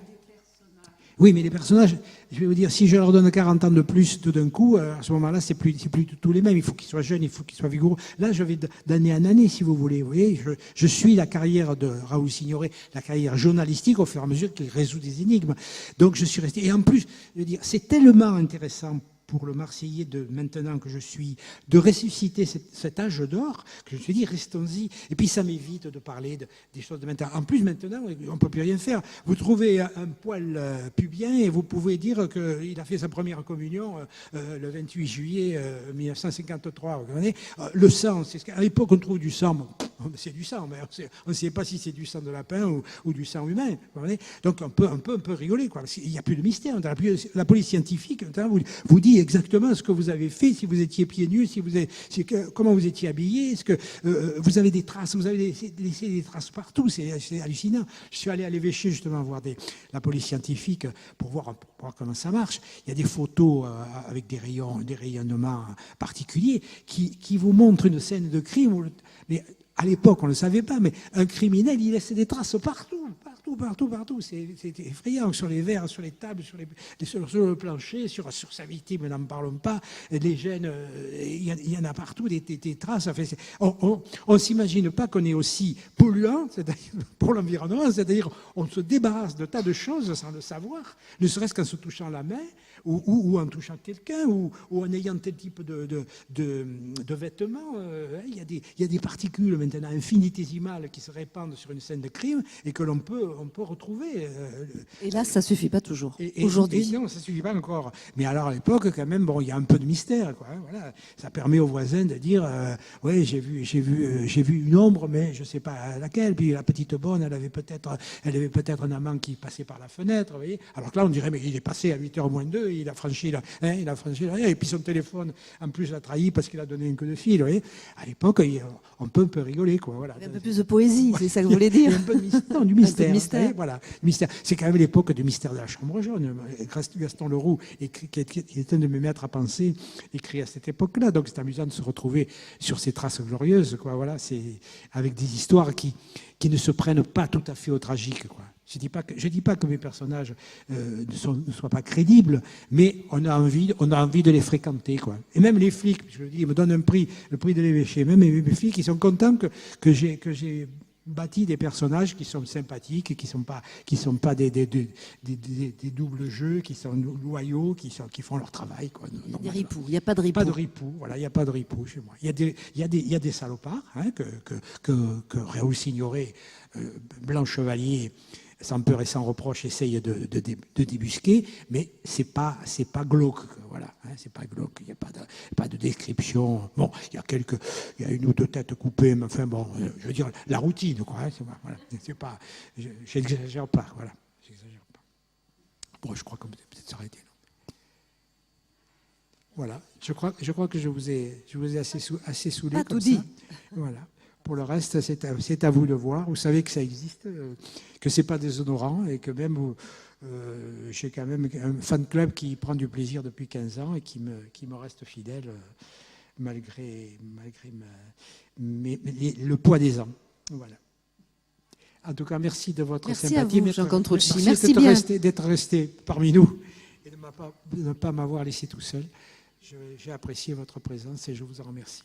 Oui, mais les personnages, je vais vous dire, si je leur donne 40 ans de plus tout d'un coup, à ce moment-là, c'est plus tous les mêmes. Il faut qu'ils soient jeunes, il faut qu'ils soient vigoureux. Là, je vais d'année en année, si vous voulez. Vous voyez, je suis la carrière de Raoul Signoret, la carrière journalistique, au fur et à mesure qu'il résout des énigmes. Donc, je suis resté. Et en plus, je veux dire, c'est tellement intéressant pour le Marseillais de maintenant que je suis, de ressusciter cet âge d'or, que je me suis dit, restons-y. Et puis ça m'évite de parler des choses de maintenant. En plus, maintenant, on ne peut plus rien faire. Vous trouvez un poil pubien et vous pouvez dire qu'il a fait sa première communion le 28 juillet 1953. Vous comprenez ? Le sang, à l'époque, on trouve du sang. Bon, c'est du sang, mais on ne sait pas si c'est du sang de lapin ou du sang humain. Vous comprenez ? Donc on peut rigoler, quoi. Il n'y a plus de mystère. La police scientifique vous dit exactement ce que vous avez fait, si vous étiez pieds nus, comment vous étiez habillé, est-ce que vous avez des traces, vous avez laissé des traces partout, c'est hallucinant. Je suis allé à l'évêché justement voir la police scientifique pour voir comment ça marche. Il y a des photos avec des rayonnements particuliers qui vous montrent une scène de crime. Mais à l'époque, on ne le savait pas, mais un criminel, il laisse des traces partout. C'est effrayant, sur les verres, sur les tables, sur le plancher, sur sa victime, n'en parlons pas. Les gènes, il y en a partout, des traces. Enfin, on ne s'imagine pas qu'on est aussi polluant, c'est-à-dire pour l'environnement, c'est-à-dire on se débarrasse de tas de choses sans le savoir, ne serait-ce qu'en se touchant la main, ou en touchant quelqu'un, ou en ayant tel type de vêtements. Il y a des particules maintenant infinitésimales qui se répandent sur une scène de crime et que l'on peut retrouver. Et là, ça ne suffit pas toujours, aujourd'hui. Non, ça ne suffit pas encore. Mais alors, à l'époque, quand même, il y a un peu de mystère, quoi. Voilà. Ça permet aux voisins de dire oui, j'ai vu une ombre, mais je ne sais pas laquelle. Puis la petite bonne, elle avait peut-être un amant qui passait par la fenêtre. Vous voyez. Alors que là, on dirait mais il est passé à 8h moins 2, il a franchi la et puis son téléphone, en plus, l'a trahi parce qu'il a donné un coup de fil. Vous voyez. À l'époque, on peut un peu rigoler, quoi. Voilà. Il y a un peu plus de poésie, c'est ça que vous voulez dire. Il y a un peu de mystère. Non, du mystère. Mystère. Voilà, mystère. C'est quand même l'époque du mystère de la chambre jaune. Gaston Leroux, qui était un de mes maîtres à penser, écrit à cette époque-là. Donc c'est amusant de se retrouver sur ces traces glorieuses, quoi. Voilà, c'est avec des histoires qui ne se prennent pas tout à fait au tragique, quoi. Je dis pas que mes personnages ne soient pas crédibles, mais on a envie de les fréquenter, quoi. Et même les flics, je le dis, ils me donnent un prix, le prix de l'évêché. Même mes flics, ils sont contents que j'ai bâti des personnages qui sont sympathiques, qui sont pas des doubles jeux, qui sont loyaux, qui font leur travail, quoi. Des ripoux. Il n'y a pas de ripoux. Pas de ripoux. Voilà, il n'y a pas de ripoux chez moi. Il y a des salopards, hein, que Raoul Signoret, Blanc Chevalier, sans peur et sans reproche, essaye de débusquer, mais c'est pas glauque, voilà, hein, c'est pas glauque. Il n'y a pas de description. Bon, il y a une ou deux têtes coupées, mais enfin bon, je veux dire la routine, quoi. Hein, c'est pas, j'exagère pas, voilà, j'exagère pas. Bon, je crois qu'on peut peut-être s'arrêter. Voilà, je crois que je vous ai assez saoulé comme tout dit. Ça. Voilà. Pour le reste, c'est à vous de voir. Vous savez que ça existe, que c'est pas déshonorant et que même j'ai quand même un fan club qui prend du plaisir depuis 15 ans et qui me reste fidèle malgré le poids des ans. Voilà. En tout cas, merci de votre sympathie. Merci à vous, Jean Controlchi. Merci bien. d'être resté parmi nous et de ne pas m'avoir laissé tout seul. J'ai apprécié votre présence et je vous en remercie.